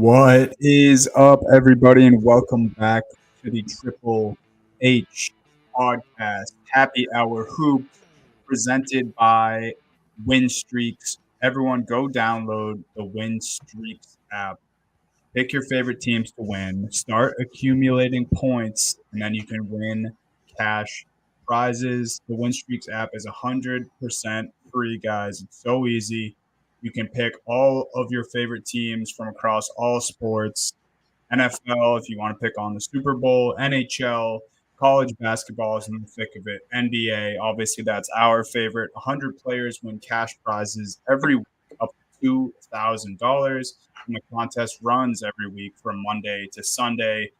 What is up, everybody, and welcome back to the Triple H podcast, Happy Hour Hoops, presented by Win Streaks. Everyone, go download the Win Streaks app. Pick your favorite teams to win. Start accumulating points, and then you can win cash prizes. The Win Streaks app is 100% free, guys. It's so easy. You can pick all of your favorite teams from across all sports. NFL, if you want to pick on the Super Bowl, NHL, college basketball is in the thick of it, NBA, obviously that's our favorite. 100 players win cash prizes every week up to $2,000. And the contest runs every week from Monday to Sunday.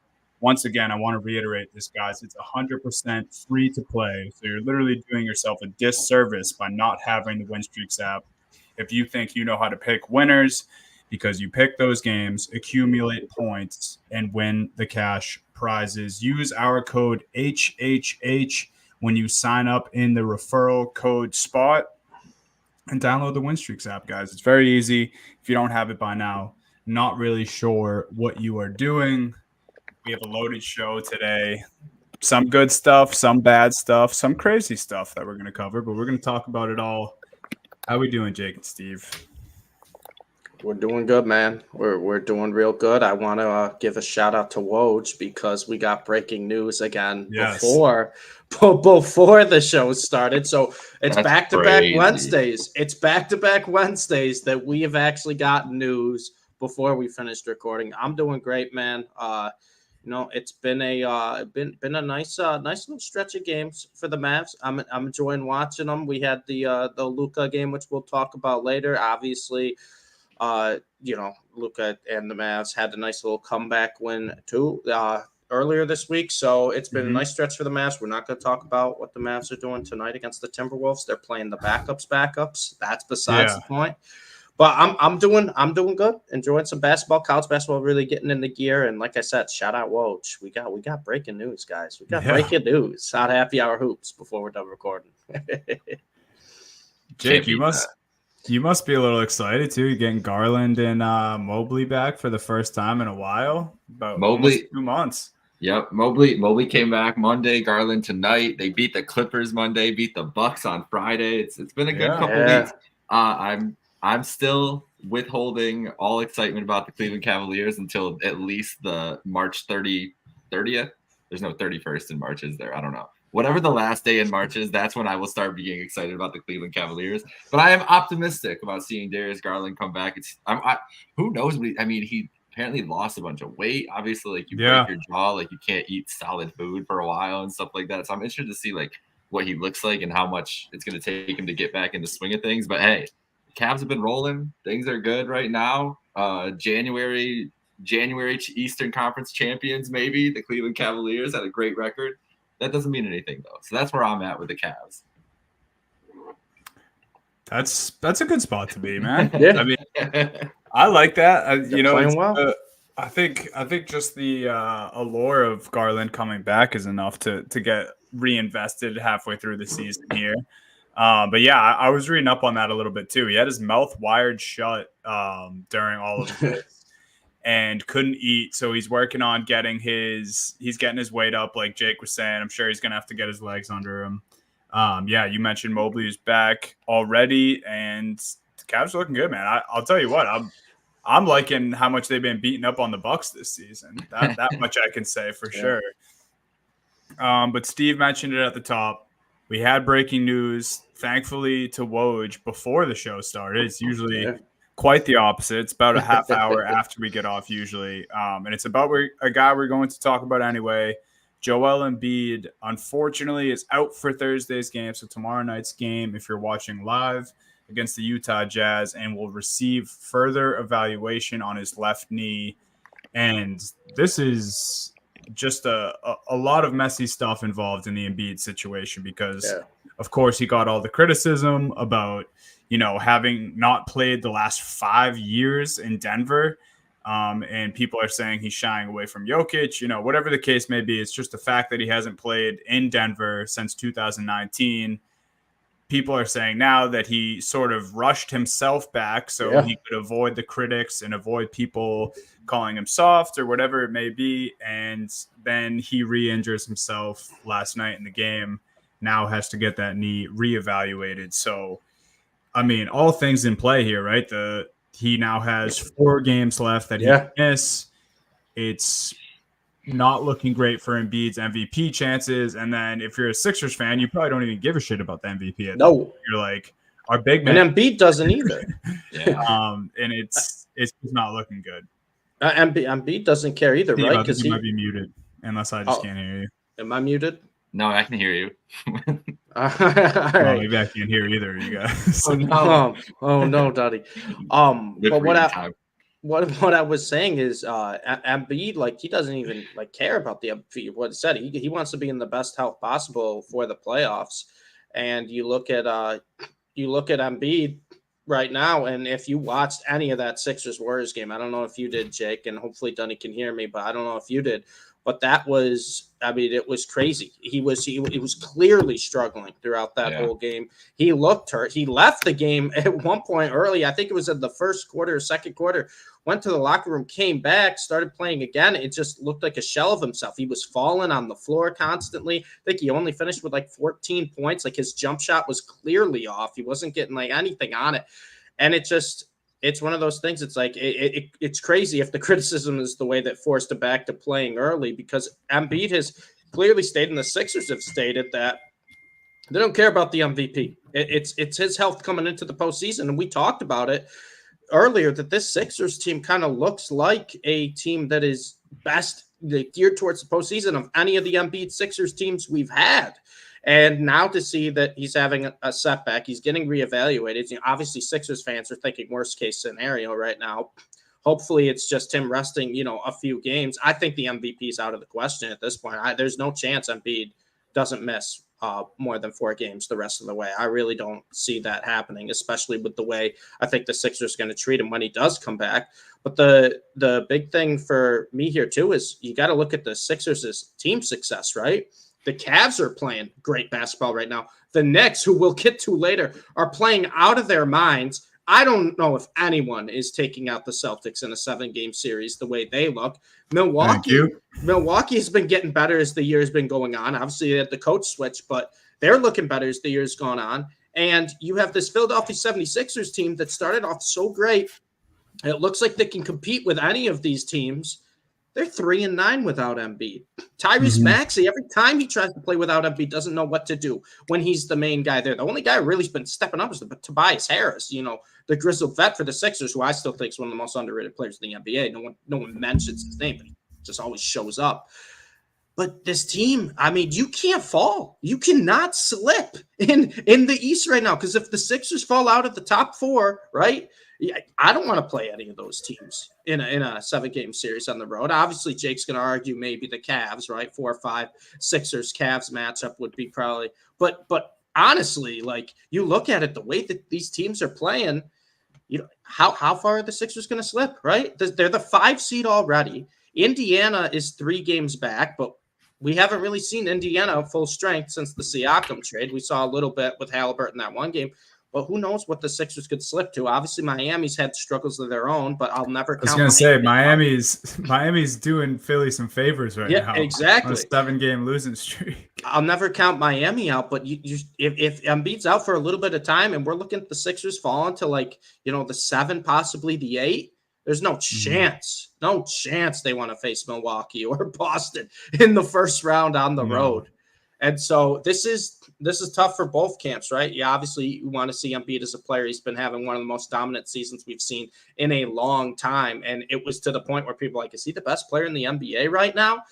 Once again, I want to reiterate this, guys. It's 100% free to play. So you're literally doing yourself a disservice by not having the WinStreaks app. If you think you know how to pick winners, because you pick those games, accumulate points, and win the cash prizes. Use our code HHH when you sign up in the referral code spot and download the WinStreaks app, guys. It's very easy. If you don't have it by now, not really sure what you are doing. We have a loaded show today. Some good stuff, some bad stuff, some crazy stuff that we're going to cover, but we're going to talk about it all. How we doing, Jake and Steve? We're doing good, man. We're doing real good. I want to give a shout out to Woj because we got breaking news again before the show started. So it's back-to-back Wednesdays. It's back-to-back Wednesdays that we have actually gotten news before we finished recording. I'm doing great, man. It's been a nice little stretch of games for the Mavs. I'm enjoying watching them. We had the Luka game, which we'll talk about later. Obviously. Luka and the Mavs had a nice little comeback win too earlier this week. So it's been a nice stretch for the Mavs. We're not going to talk about what the Mavs are doing tonight against the Timberwolves. They're playing the backups. That's besides the point. But I'm doing good. Enjoying some basketball, college basketball, really getting in the gear. And like I said, shout out Woj. We got breaking news, guys. We got breaking news. Out Happy Hour Hoops before we're done recording. Jake, you must be a little excited too. You're getting Garland and Mobley back for the first time in a while. About almost 2 months. Yep, Mobley came back Monday. Garland tonight. They beat the Clippers Monday. Beat the Bucks on Friday. It's been a good couple weeks. I'm still withholding all excitement about the Cleveland Cavaliers until at least the March 30th. There's no 31st in March, is there? I don't know. Whatever the last day in March is, that's when I will start being excited about the Cleveland Cavaliers. But I am optimistic about seeing Darius Garland come back. Who knows? He apparently lost a bunch of weight. Obviously, like you break your jaw, like you can't eat solid food for a while and stuff like that. So I'm interested to see like what he looks like and how much it's going to take him to get back in the swing of things. But hey, the Cavs have been rolling. Things are good right now. January Eastern Conference champions, maybe. The Cleveland Cavaliers had a great record. That doesn't mean anything, though. So that's where I'm at with the Cavs. That's a good spot to be, man. Yeah. I mean, I like that. I think just the allure of Garland coming back is enough to get reinvested halfway through the season here. But yeah, I was reading up on that a little bit too. He had his mouth wired shut during all of this. And couldn't eat, so he's working on getting his weight up, like Jake was saying. I'm sure he's gonna have to get his legs under him. You mentioned Mobley is back already, and the Cavs are looking good, man. I'll tell you what, I'm liking how much they've been beating up on the Bucks this season. That much I can say for sure. But Steve mentioned it at the top. We had breaking news, thankfully, to Woj before the show started. It's usually quite the opposite. It's about a half hour after we get off usually. And it's about a guy we're going to talk about anyway. Joel Embiid, unfortunately, is out for Thursday's game. So tomorrow night's game, if you're watching live against the Utah Jazz, and will receive further evaluation on his left knee. And this is just a lot of messy stuff involved in the Embiid situation because, of course, he got all the criticism about having not played the last 5 years in Denver. And people are saying he's shying away from Jokic, whatever the case may be. It's just the fact that he hasn't played in Denver since 2019. people are saying now that he sort of rushed himself back so he could avoid the critics and avoid people calling him soft or whatever it may be. And then he re-injures himself last night in the game, now has to get that knee reevaluated. So, I mean, all things in play here, right? He now has 4 games left that he can miss. It's not looking great for Embiid's MVP chances. And then if you're a Sixers fan, you probably don't even give a shit about the MVP. No. You're like, our big man. And Embiid doesn't either. And it's not looking good. Embiid doesn't care either, right? Because he might be muted, unless I just can't hear you. Am I muted? No, I can hear you. All right. Well, maybe I can't hear either of you guys. Oh no, Duddy. But what I was saying is Embiid, like, he doesn't even like care about the MVP. What he said, he wants to be in the best health possible for the playoffs. And you look at Embiid right now, and if you watched any of that Sixers Warriors game, I don't know if you did, Jake, and hopefully Dunny can hear me, but I don't know if you did. But that was, I mean, it was crazy. He was clearly struggling throughout that whole game. He looked hurt. He left the game at one point early. I think it was in the first quarter or second quarter. Went to the locker room, came back, started playing again. It just looked like a shell of himself. He was falling on the floor constantly. I think he only finished with like 14 points. Like, his jump shot was clearly off. He wasn't getting like anything on it. And it's one of those things. It's like it's crazy if the criticism is the way that forced him back to playing early, because Embiid has clearly stated, and the Sixers have stated, that they don't care about the MVP. It's his health coming into the postseason, and we talked about it earlier that this Sixers team kind of looks like a team that is best geared towards the postseason of any of the Embiid Sixers teams we've had. And now to see that he's having a setback, he's getting reevaluated. You know, obviously, Sixers fans are thinking worst case scenario right now. Hopefully, it's just him resting, a few games. I think the MVP is out of the question at this point. There's no chance Embiid doesn't miss more than 4 games the rest of the way. I really don't see that happening, especially with the way I think the Sixers are going to treat him when he does come back. But the big thing for me here, too, is you got to look at the Sixers' team success, right? The Cavs are playing great basketball right now. The Knicks, who we'll get to later, are playing out of their minds. I don't know if anyone is taking out the Celtics in a 7-game series the way they look. Milwaukee has been getting better as the year has been going on. Obviously, they had the coach switch, but they're looking better as the year's gone on. And you have this Philadelphia 76ers team that started off so great. It looks like they can compete with any of these teams. They're 3-9 without Embiid. Tyrese Maxey, every time he tries to play without Embiid, doesn't know what to do when he's the main guy there. The only guy who really's been stepping up is Tobias Harris, the grizzled vet for the Sixers, who I still think is one of the most underrated players in the NBA. No one mentions his name, but he just always shows up. But this team, I mean, you can't fall. You cannot slip in the East right now, because if the Sixers fall out of the top 4, right, I don't want to play any of those teams in a 7-game series on the road. Obviously, Jake's going to argue maybe the Cavs, right? 4 or 5 Sixers Cavs matchup would be probably. But honestly, like, you look at it, the way that these teams are playing, how far are the Sixers going to slip, right? They're the 5 seed already. Indiana is 3 games back, but we haven't really seen Indiana full strength since the Siakam trade. We saw a little bit with Halliburton that one game. But who knows what the Sixers could slip to? Obviously, Miami's had struggles of their own, but I'll never count. I was going to say, Miami's doing Philly some favors right now. Yeah, exactly. On a 7-game losing streak. I'll never count Miami out, but if Embiid's out for a little bit of time and we're looking at the Sixers falling to the 7, possibly the 8, there's no chance they want to face Milwaukee or Boston in the first round on the road. And so this is tough for both camps, right? Yeah, obviously you want to see Embiid as a player. He's been having one of the most dominant seasons we've seen in a long time. And it was to the point where people are like, is he the best player in the NBA right now?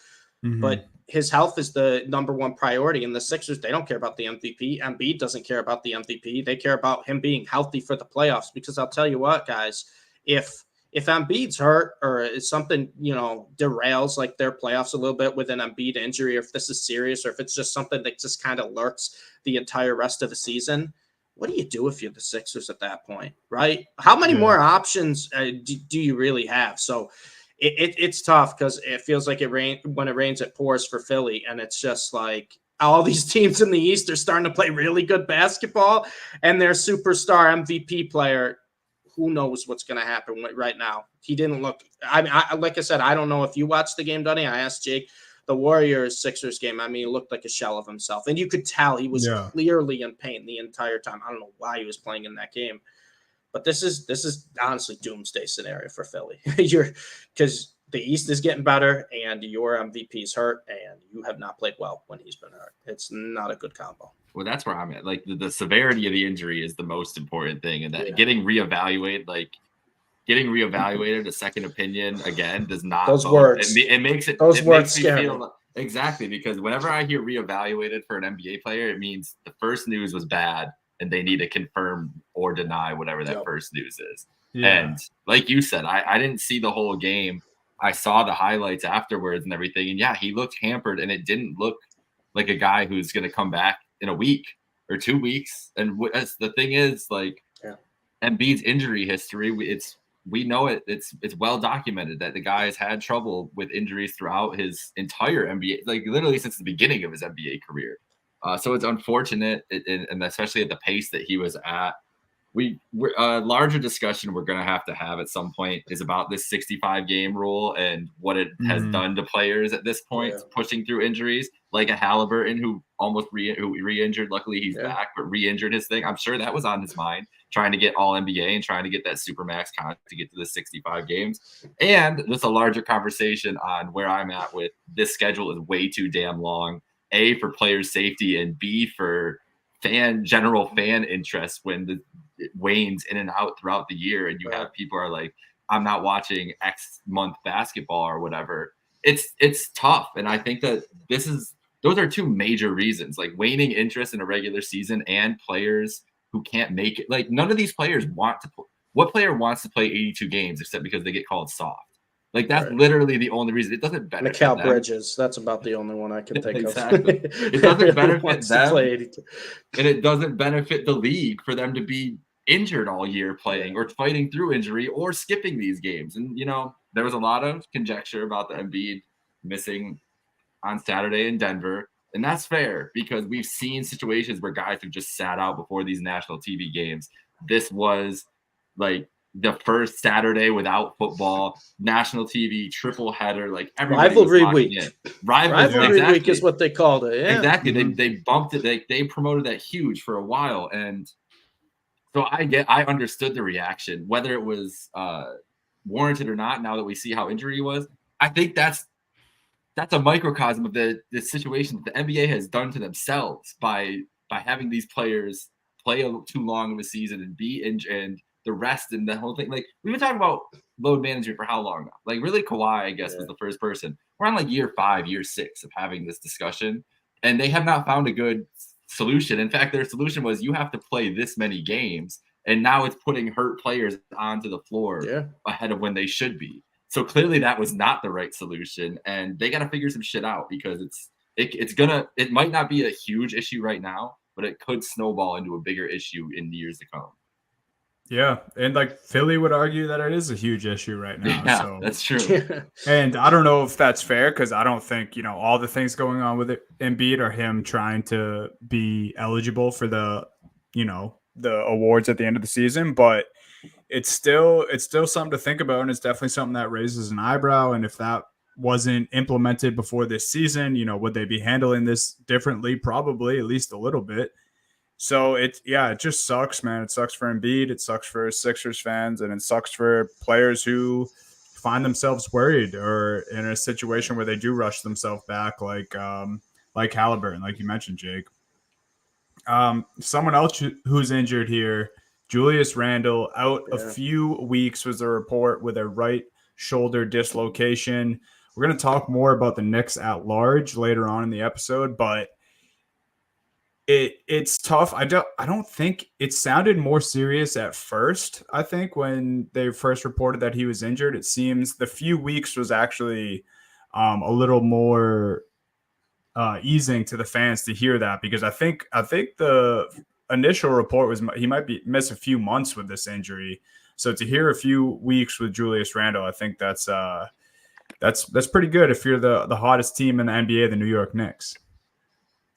But his health is the number one priority. And the Sixers, they don't care about the MVP. Embiid doesn't care about the MVP. They care about him being healthy for the playoffs. Because I'll tell you what, guys, if Embiid's hurt or if something, derails like their playoffs a little bit with an Embiid injury, or if this is serious, or if it's just something that just kind of lurks the entire rest of the season, what do you do if you're the Sixers at that point, right? How many more options do you really have? So it's tough, because it feels like when it rains, it pours for Philly. And it's just like, all these teams in the East are starting to play really good basketball, and their superstar MVP player, who knows what's going to happen right now. He didn't look – like I said, I don't know if you watched the game, Dunny. I asked Jake. The Warriors-Sixers game, I mean, he looked like a shell of himself. And you could tell he was clearly in pain the entire time. I don't know why he was playing in that game. But this is honestly doomsday scenario for Philly. Because the East is getting better, and your MVP's hurt, and you have not played well when he's been hurt. It's not a good combo. Well, that's where I'm at. Like, the severity of the injury is the most important thing, and that getting reevaluated, a second opinion again does not. Those words. It makes it. Those it words makes me scare feel me. Exactly, because whenever I hear reevaluated for an NBA player, it means the first news was bad, and they need to confirm or deny whatever that first news is. Yeah. And like you said, I didn't see the whole game. I saw the highlights afterwards and everything, and he looked hampered, and it didn't look like a guy who's going to come back in a week or 2 weeks. And the thing is, like, Embiid's injury history, we know it. It's well documented that the guy has had trouble with injuries throughout his entire NBA, like literally since the beginning of his NBA career. So it's unfortunate, and especially at the pace that he was at. We're a larger discussion we're going to have at some point is about this 65-game rule and what it has done to players at this point, pushing through injuries, like a Halliburton who almost re-injured. Luckily, he's back, but re-injured his thing. I'm sure that was on his mind, trying to get all NBA and trying to get that Supermax contract to get to the 65 games. And just a larger conversation on where I'm at with this schedule is way too damn long. A, for player safety, and B, for general fan interest when it wanes in and out throughout the year, and you have people are like, I'm not watching X month basketball or whatever. It's tough, and I think that those are two major reasons, like waning interest in a regular season and players who can't make it. Like, none of these players want to. What player wants to play 82 games except because they get called soft? Like, that's literally the only reason. It doesn't benefit Mikal them. Bridges. That's about the only one I can think exactly. of. It doesn't benefit them, and it doesn't benefit the league for them to be injured all year playing or fighting through injury or skipping these games. And, there was a lot of conjecture about the Embiid missing on Saturday in Denver. And that's fair because we've seen situations where guys have just sat out before these national TV games. This was like the first Saturday without football, national TV, triple header, like everybody rivalry week. Rivalry exactly. week is what they called it. Yeah. Exactly. They bumped it. They promoted that huge for a while. And so I understood the reaction, whether it was warranted or not. Now that we see how injury was, I think that's a microcosm of the situation that the NBA has done to themselves by having these players play too long of a season and be injured, and the rest and the whole thing. Like, we've been talking about load management for how long now? Like, really, Kawhi, I guess, was the first person. We're on like year 5, year 6 of having this discussion, and they have not found a good solution. In fact, their solution was you have to play this many games, and now it's putting hurt players onto the floor ahead of when they should be. So clearly that was not the right solution, and they got to figure some shit out because it might not be a huge issue right now, but it could snowball into a bigger issue in years to come. Yeah, and like Philly would argue that it is a huge issue right now. Yeah, so. That's true. And I don't know if that's fair because I don't think, all the things going on with Embiid are him trying to be eligible for the awards at the end of the season. But it's still something to think about, and it's definitely something that raises an eyebrow. And if that wasn't implemented before this season, would they be handling this differently? Probably, at least a little bit. So it just sucks, man. It sucks for Embiid. It sucks for Sixers fans, and it sucks for players who find themselves worried or in a situation where they do rush themselves back, like Halliburton, like you mentioned, Jake. Someone else who's injured here, Julius Randle, out a few weeks was the report with a right shoulder dislocation. We're going to talk more about the Knicks at large later on in the episode, but it's tough. I don't think it sounded more serious at first. I think when they first reported that he was injured, it seems the few weeks was actually a little more easing to the fans to hear that, because I think the initial report was he might miss a few months with this injury. So to hear a few weeks with Julius Randle, I think that's pretty good if you're the hottest team in the NBA, the New York Knicks.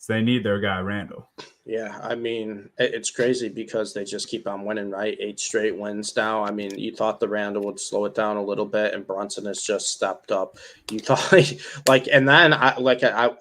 So they need their guy Randall. Yeah, I mean, it's crazy because they just keep on winning, right? 8 straight wins now. I mean, you thought the Randall would slow it down a little bit, and Brunson has just stepped up. You thought, and then I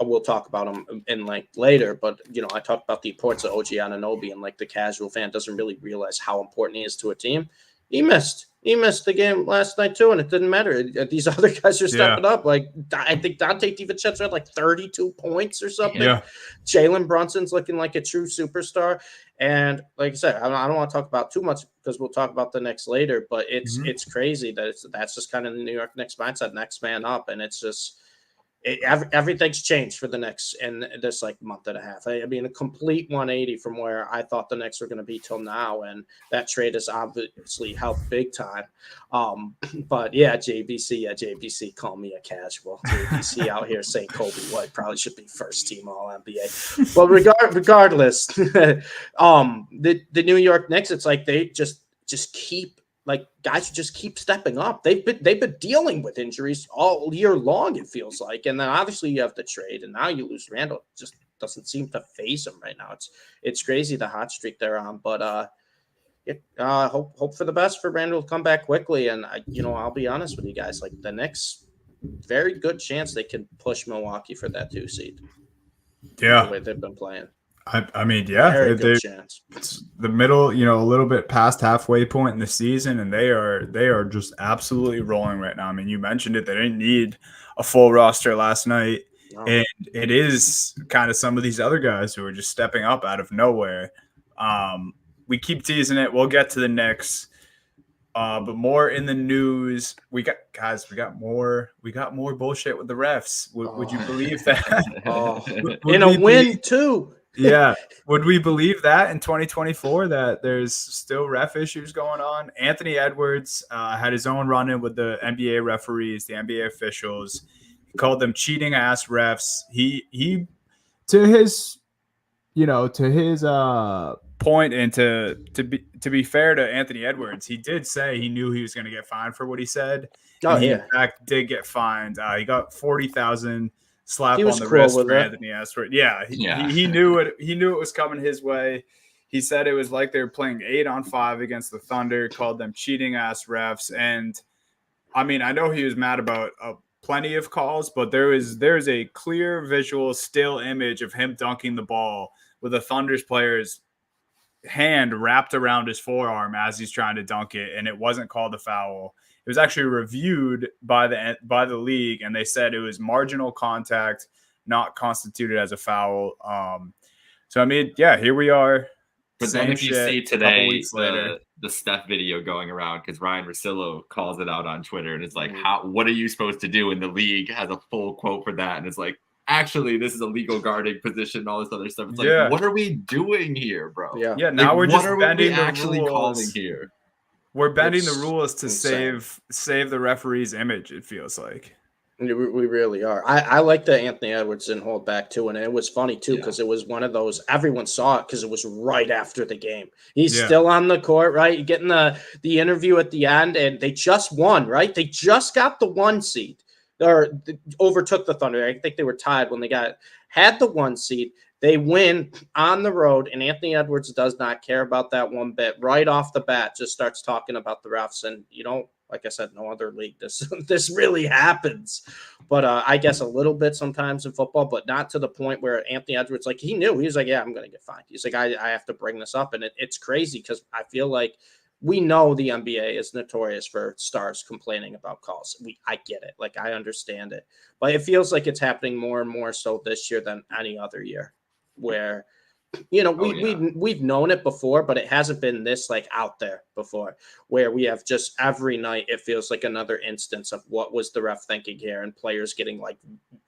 will talk about him in length later, but I talked about the importance of OG Anunoby, and the casual fan doesn't really realize how important he is to a team. He missed the game last night too, and it didn't matter. These other guys are stepping up. I think Dante DiVincenzo had 32 points or something. Yeah. Jalen Brunson's looking like a true superstar. And like I said, I don't want to talk about too much because we'll talk about the Knicks later. But it's crazy that that's just kind of the New York Knicks mindset, next man up, and it's just. Everything's changed for the Knicks in this month and a half. I mean, a complete 180 from where I thought the Knicks were going to be till now, and that trade has obviously helped big time. But JBC, call me a casual. JBC out here saying Kobe White probably should be first team All NBA. Well, regardless, the New York Knicks, it's like they just keep. Guys who just keep stepping up. They've been dealing with injuries all year long, it feels like. And then obviously you have the trade, and now you lose Randall. It just doesn't seem to phase them right now. It's crazy the hot streak they're on. But hope for the best for Randall to come back quickly. And I'll be honest with you guys, the Knicks, very good chance they can push Milwaukee for that 2 seed. Yeah, the way they've been playing. I mean, yeah, very good chance. It's the middle, a little bit past halfway point in the season, and they are just absolutely rolling right now. I mean, you mentioned it; they didn't need a full roster last night, and it is kind of some of these other guys who are just stepping up out of nowhere. We keep teasing it. We'll get to the Knicks, but more in the news. We got more bullshit with the refs. Would you believe that? In a win too. Yeah. Would we believe that in 2024 that there's still ref issues going on? Anthony Edwards had his own run-in with the NBA referees, the NBA officials. He called them cheating ass refs. He to his point, and to be fair to Anthony Edwards, he did say he knew he was going to get fined for what he said. He in fact did get fined. He got $40,000 slap on the wrist for Anthony Edwards. Yeah, he knew it. He knew it was coming his way. He said it was like they were playing 8-on-5 against the Thunder. Called them cheating ass refs. And I mean, I know he was mad about plenty of calls, but there's a clear visual still image of him dunking the ball with the Thunder's player's hand wrapped around his forearm as he's trying to dunk it, and it wasn't called a foul. It was actually reviewed by the league, and they said it was marginal contact, not constituted as a foul. So I mean, yeah, here we are. But then if you see today the Steph video going around, because Ryan Russillo calls it out on Twitter, and it's like, what are you supposed to do? And the league has a full quote for that, and it's like, actually, this is a legal guarding position and all this other stuff. It's like, what are we doing here, bro? Yeah. Now we're just bending the rules. Calling here? We're bending the rules to save the referee's image, it feels like. We really are. I like that Anthony Edwards didn't hold back too, and it was funny too because it was one of those, everyone saw it because it was right after the game. He's still on the court, right? Getting the interview at the end, and they just won, right? They just got the 1 seed. Or overtook the Thunder. I think they were tied when they had the 1 seed. They win on the road, and Anthony Edwards does not care about that one bit. Right off the bat, just starts talking about the refs. And, like I said, no other league, this really happens. But I guess a little bit sometimes in football, but not to the point where Anthony Edwards, he knew. He was like, yeah, I'm going to get fined. He's like, I have to bring this up. And it's crazy because I feel like we know the NBA is notorious for stars complaining about calls. I get it. I understand it. But it feels like it's happening more and more so this year than any other year where, we've known it before, but it hasn't been this out there before where we have just every night, it feels like another instance of what was the ref thinking here and players getting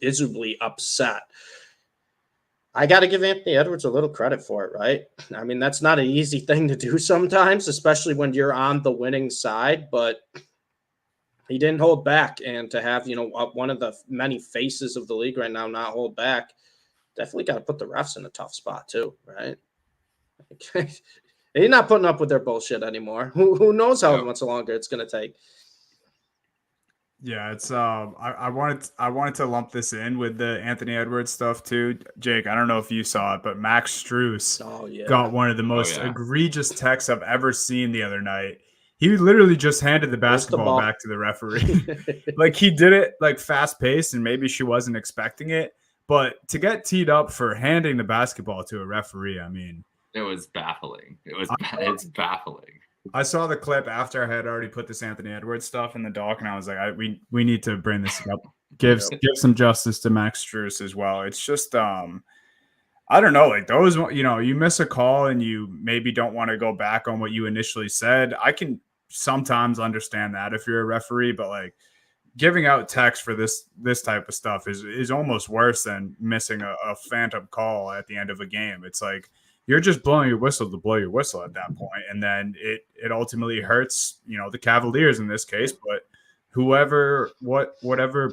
visibly upset. I got to give Anthony Edwards a little credit for it, right? I mean, that's not an easy thing to do sometimes, especially when you're on the winning side, but he didn't hold back. And to have, one of the many faces of the league right now not hold back, definitely got to put the refs in a tough spot too, right? They're not putting up with their bullshit anymore. Who knows how much longer it's going to take? Yeah, it's I wanted to lump this in with the Anthony Edwards stuff too. Jake, I don't know if you saw it, but Max Strus got one of the most egregious texts I've ever seen the other night. He literally just handed the basketball back to the referee. Like he did it like fast paced, and maybe she wasn't expecting it. But to get teed up for handing the basketball to a referee, I mean, it was baffling. It's baffling. I saw the clip after I had already put this Anthony Edwards stuff in the doc, and I was like, we need to bring this up. Give some justice to Max Strus as well. It's just I don't know, like those, you miss a call and you maybe don't want to go back on what you initially said. I can sometimes understand that if you're a referee, but like giving out text for this type of stuff is almost worse than missing a phantom call at the end of a game. It's like you're just blowing your whistle to blow your whistle at that point, and then it ultimately hurts, the Cavaliers in this case, but whatever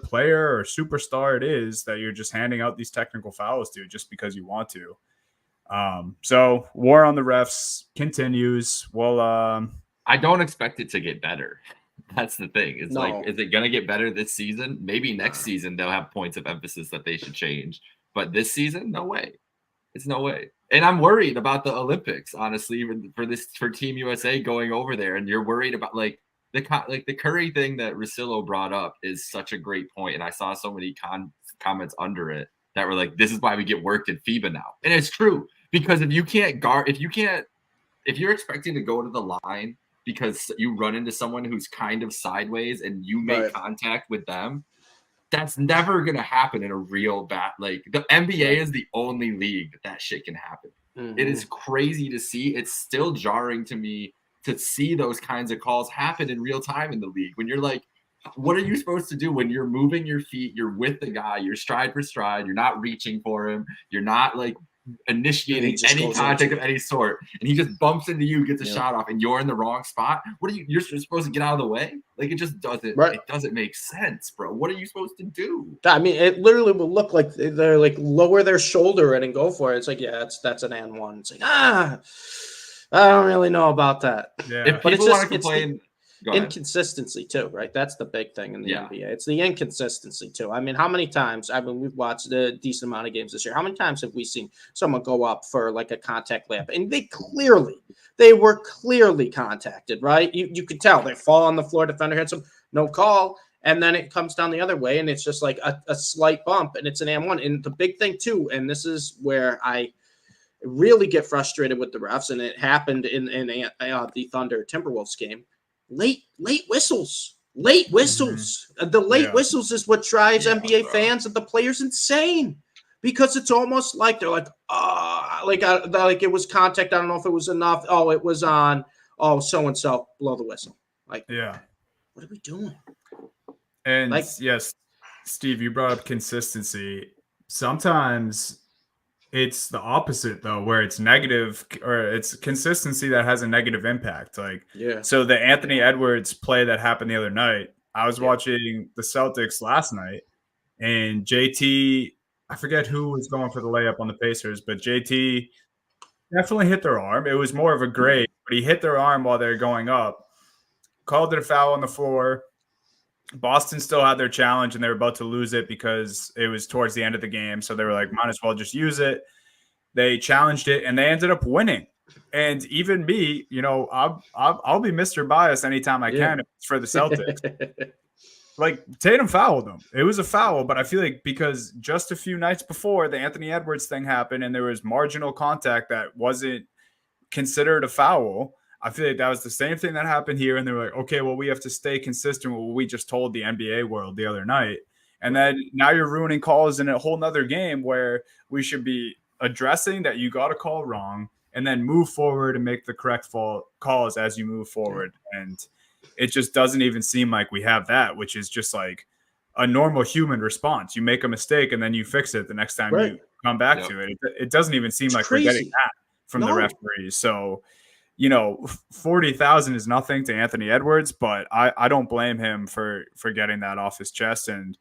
player or superstar it is that you're just handing out these technical fouls to just because you want to. So war on the refs continues. Well, I don't expect it to get better. That's the thing. It's like, is it going to get better this season? Maybe next season they'll have points of emphasis that they should change. But this season, no way. It's no way. And I'm worried about the Olympics, honestly, even for Team USA going over there. And you're worried about the Curry thing that Russillo brought up is such a great point. And I saw so many comments under it that were like, this is why we get worked in FIBA now. And it's true, because if you're expecting to go to the line because you run into someone who's kind of sideways and you make contact with them, that's never going to happen in a real the NBA is the only league that shit can happen. Mm-hmm. It is crazy to see. It's still jarring to me to see those kinds of calls happen in real time in the league. When you're like, what are you supposed to do when you're moving your feet? You're with the guy, you're stride for stride. You're not reaching for him. You're not initiating any contact of any sort, and he just bumps into you, gets a shot off, and you're in the wrong spot. You're supposed to get out of the way? It just doesn't. Right. It doesn't make sense, bro. What are you supposed to do? I mean, it literally will look like they're lower their shoulder and go for it. It's like, that's an and one. It's like, I don't really know about that. Yeah. If people want to complain. Inconsistency too, right? That's the big thing in the NBA. It's the inconsistency too. I mean, how many times? We've watched a decent amount of games this year. How many times have we seen someone go up for a contact layup, and they were clearly contacted, right? You could tell they fall on the floor. Defender hits them, no call, and then it comes down the other way, and it's just like a slight bump, and it's an and one. And the big thing too, and this is where I really get frustrated with the refs, and it happened in the Thunder Timberwolves game. Late whistles. Mm-hmm. The late whistles is what drives NBA fans and the players insane, because it's almost like they're like, it was contact. I don't know if it was enough. Oh, it was on. Oh, so-and-so, blow the whistle. What are we doing? And yes, Steve, you brought up consistency. Sometimes it's the opposite, though, where it's negative, or it's consistency that has a negative impact. So the Anthony Edwards play that happened the other night, I was watching the Celtics last night, and JT, I forget who was going for the layup on the Pacers, but JT definitely hit their arm. It was more of a grade, but he hit their arm while they're going up, called it a foul on the floor. Boston still had their challenge, and they were about to lose it because it was towards the end of the game. So they were like, might as well just use it. They challenged it, and they ended up winning. And even me, I'll be Mr. Bias anytime I can if it's for the Celtics. Tatum fouled them. It was a foul, but I feel like because just a few nights before the Anthony Edwards thing happened and there was marginal contact that wasn't considered a foul, I feel like that was the same thing that happened here. And they were like, okay, well, we have to stay consistent with what we just told the NBA world the other night. And then now you're ruining calls in a whole nother game where we should be addressing that you got a call wrong and then move forward and make the correct calls as you move forward. And it just doesn't even seem like we have that, which is just like a normal human response. You make a mistake and then you fix it the next time you come back to it. It doesn't even seem like we're getting that from the referees. So, 40,000 is nothing to Anthony Edwards, but I don't blame him for getting that off his chest. And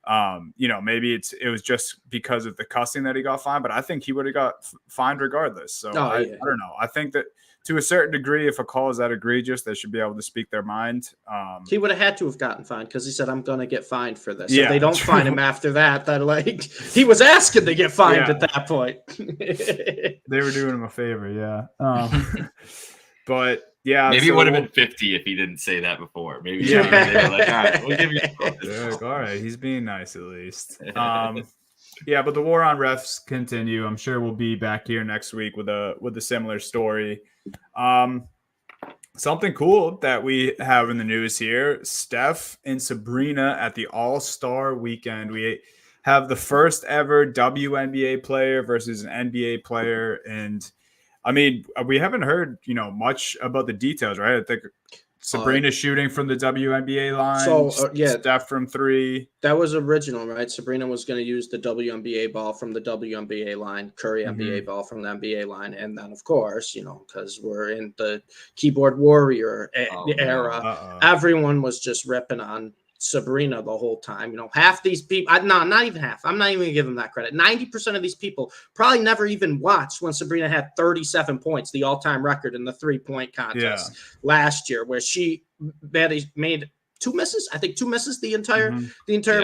Maybe it was just because of the cussing that he got fined, but I think he would have got fined regardless. So I don't know. I think that to a certain degree, if a call is that egregious, they should be able to speak their mind. He would have had to have gotten fined because he said, "I'm going to get fined for this." If they don't fine him after that, he was asking to get fined at that point. They were doing him a favor, yeah. But yeah, maybe it would have been 50 if he didn't say that before. Maybe they were like, all right, we'll give you all right, he's being nice at least. Yeah, but the war on refs continue. I'm sure we'll be back here next week with a similar story. Something cool that we have in the news here: Steph and Sabrina at the All-Star Weekend. We have the first ever WNBA player versus an NBA player, and I mean, we haven't heard, much about the details, right? I think Sabrina shooting from the WNBA line. So, Steph from three. That was original, right? Sabrina was going to use the WNBA ball from the WNBA line, Curry NBA ball from the NBA line. And then, of course, because we're in the keyboard warrior era, everyone was just ripping on Sabrina the whole time. Half these people, not even half. I'm not even going to give them that credit. 90% of these people probably never even watched when Sabrina had 37 points, the all-time record in the 3-point contest last year, where she made two misses. I think two misses the entire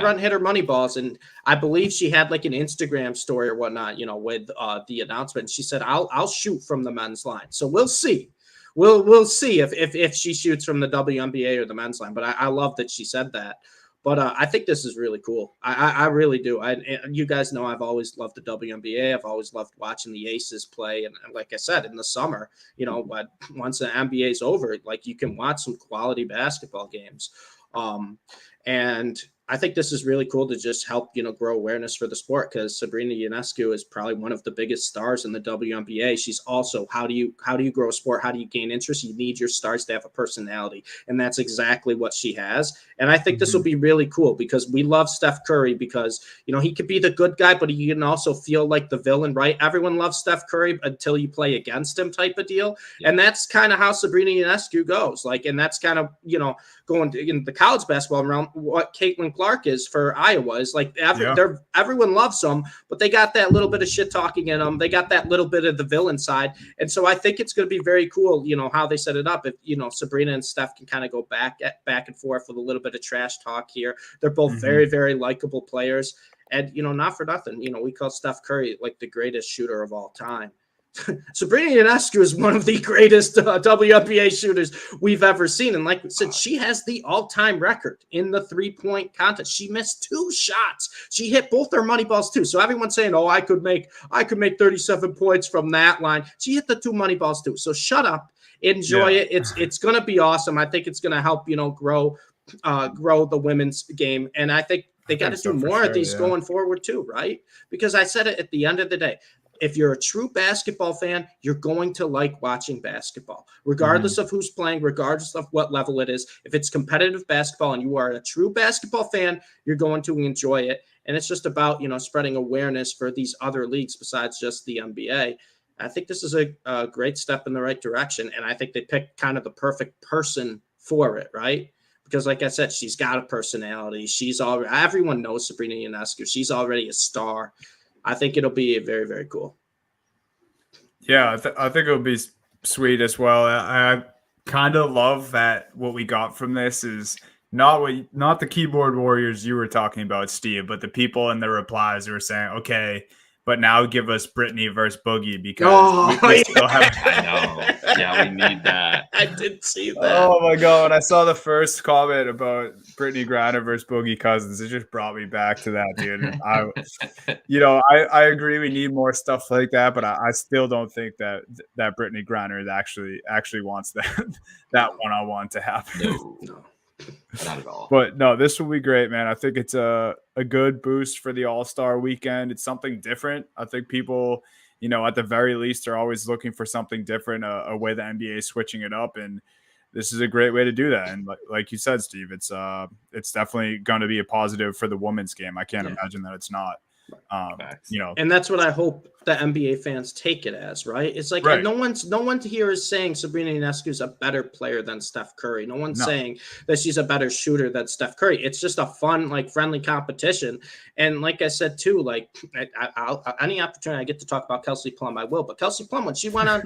run, hit her money balls. And I believe she had like an Instagram story or whatnot, with the announcement. She said, I'll shoot from the men's line. So we'll see. We'll see if she shoots from the WNBA or the men's line. But I love that she said that. But I think this is really cool. I really do. You guys know I've always loved the WNBA. I've always loved watching the Aces play. And like I said, in the summer, once the NBA is over, like you can watch some quality basketball games. And I think this is really cool to just help, grow awareness for the sport, because Sabrina Ionescu is probably one of the biggest stars in the WNBA. She's also, how do you grow a sport? How do you gain interest? You need your stars to have a personality. And that's exactly what she has. And I think this will be really cool, because we love Steph Curry because, he could be the good guy, but he can also feel like the villain, right? Everyone loves Steph Curry until you play against him type of deal. Yeah. And that's kind of how Sabrina Ionescu goes. And that's kind of, going to, in the college basketball realm, what Caitlin Clark is for Iowa is everyone loves them, but they got that little bit of shit talking in them. They got that little bit of the villain side. And so I think it's going to be very cool, how they set it up. If, Sabrina and Steph can kind of go back and forth with a little bit of trash talk here. They're both very, very likable players. And, not for nothing, we call Steph Curry like the greatest shooter of all time. Sabrina Ionescu is one of the greatest WNBA shooters we've ever seen. And like we said, she has the all-time record in the 3-point contest. She missed 2 shots. She hit both her money balls too. So everyone's saying, I could make 37 points from that line. She hit the 2 money balls too. So shut up. Enjoy it. It's going to be awesome. I think it's going to help, grow the women's game. And I think they got to do more of these going forward too, right? Because I said it at the end of the day. If you're a true basketball fan, you're going to like watching basketball, regardless of who's playing, regardless of what level it is. If it's competitive basketball and you are a true basketball fan, you're going to enjoy it. And it's just about, spreading awareness for these other leagues besides just the NBA. I think this is a great step in the right direction. And I think they picked kind of the perfect person for it, right? Because like I said, she's got a personality. Everyone knows Sabrina Ionescu. She's already a star. I think it'll be very, very cool. Yeah, I think it'll be sweet as well. I kind of love that what we got from this is not the keyboard warriors you were talking about, Steve, but the people in the replies who were saying, okay, but now give us Brittany versus Boogie, because we still have. I know. Yeah, we need that. I did see that. Oh my god! When I saw the first comment about Brittany Griner versus Boogie Cousins, it just brought me back to that, dude. And I agree we need more stuff like that, but I still don't think that Brittany Griner actually wants that one-on-one to happen. No. Not at all. But no, this will be great, man. I think it's a good boost for the All-Star weekend. It's something different. I think people, at the very least, are always looking for something different, a way the NBA is switching it up, and this is a great way to do that. And like you said, Steve, it's definitely going to be a positive for the women's game. I can't imagine that it's not. And that's what I hope the NBA fans take it as, right? It's like no one here is saying Sabrina Ionescu is a better player than Steph Curry. No one's saying that she's a better shooter than Steph Curry. It's just a fun, like, friendly competition. And like I said too, like I'll any opportunity I get to talk about Kelsey Plum, I will. But Kelsey Plum, when she went on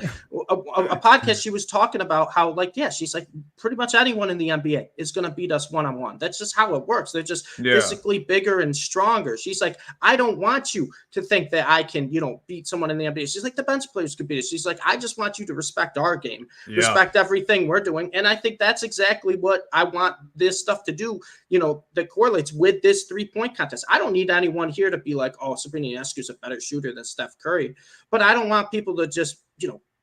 a podcast, she was talking about how, like, she's like, pretty much anyone in the NBA is going to beat us one-on-one. That's just how it works. They're just physically bigger and stronger. She's like, I don't want you to think that I can, beat someone in the NBA. She's like, the bench players could beat us. She's like, I just want you to respect our game, respect everything we're doing. And I think that's exactly what I want this stuff to do, that correlates with this 3-point contest. I don't need anyone here to be like, oh, Sabrina Ionescu is a better shooter than Steph Curry. But I don't want people to just,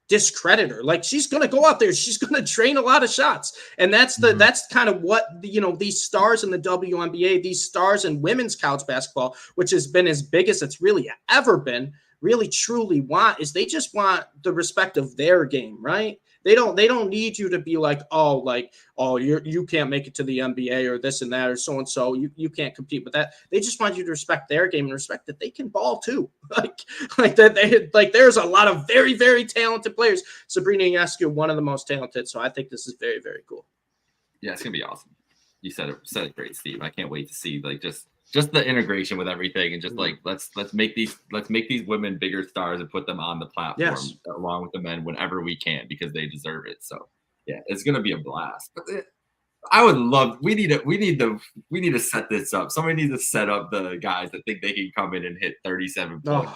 discredit her. Like, she's going to go out there. She's going to drain a lot of shots. And that's that's kind of what, these stars in the WNBA, these stars in women's college basketball, which has been as big as it's really ever been, really truly want, is they just want the respect of their game, right? They don't need you to be like, you can't make it to the NBA or this and that or so and so. You can't compete with that. They just want you to respect their game and respect that they can ball too. Like that there's a lot of very, very talented players. Sabrina Ionescu, one of the most talented. So I think this is very, very cool. Yeah, it's gonna be awesome. You said it great, Steve. I can't wait to see just the integration with everything, and just like let's make these women bigger stars and put them on the platform along with the men whenever we can, because they deserve it. So yeah, it's gonna be a blast. But I would love. We need to set this up. Somebody needs to set up the guys that think they can come in and hit 37 points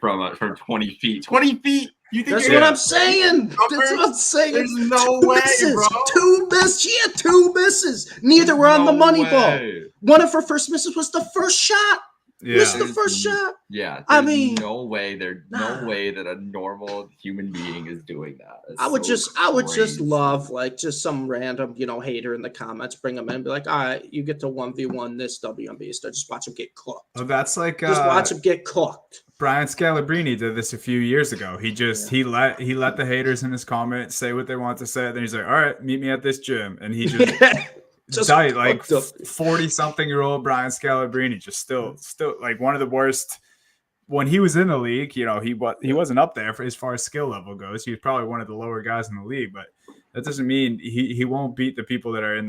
from 20 feet. 20 feet. You think that's what I'm saying. That's what I'm saying. There's no way, bro. Two misses. She had 2 misses. Neither were on the money ball. One of her first misses was the first shot. Missed the first shot. Yeah. I mean, no way that a normal human being is doing that. I would just love, like, just some random, hater in the comments, bring them in and be like, all right, you get to 1v1 this WNBA star. Just watch him get cooked. Oh, that's like just watch him get cooked. Brian Scalabrine did this a few years ago. He just he let the haters in his comments say what they want to say. Then he's like, all right, meet me at this gym. And he just died, like 40-something-year-old Brian Scalabrine, just still like one of the worst. When he was in the league, he wasn't up there as far as skill level goes. He was probably one of the lower guys in the league, but that doesn't mean he won't beat the people that are in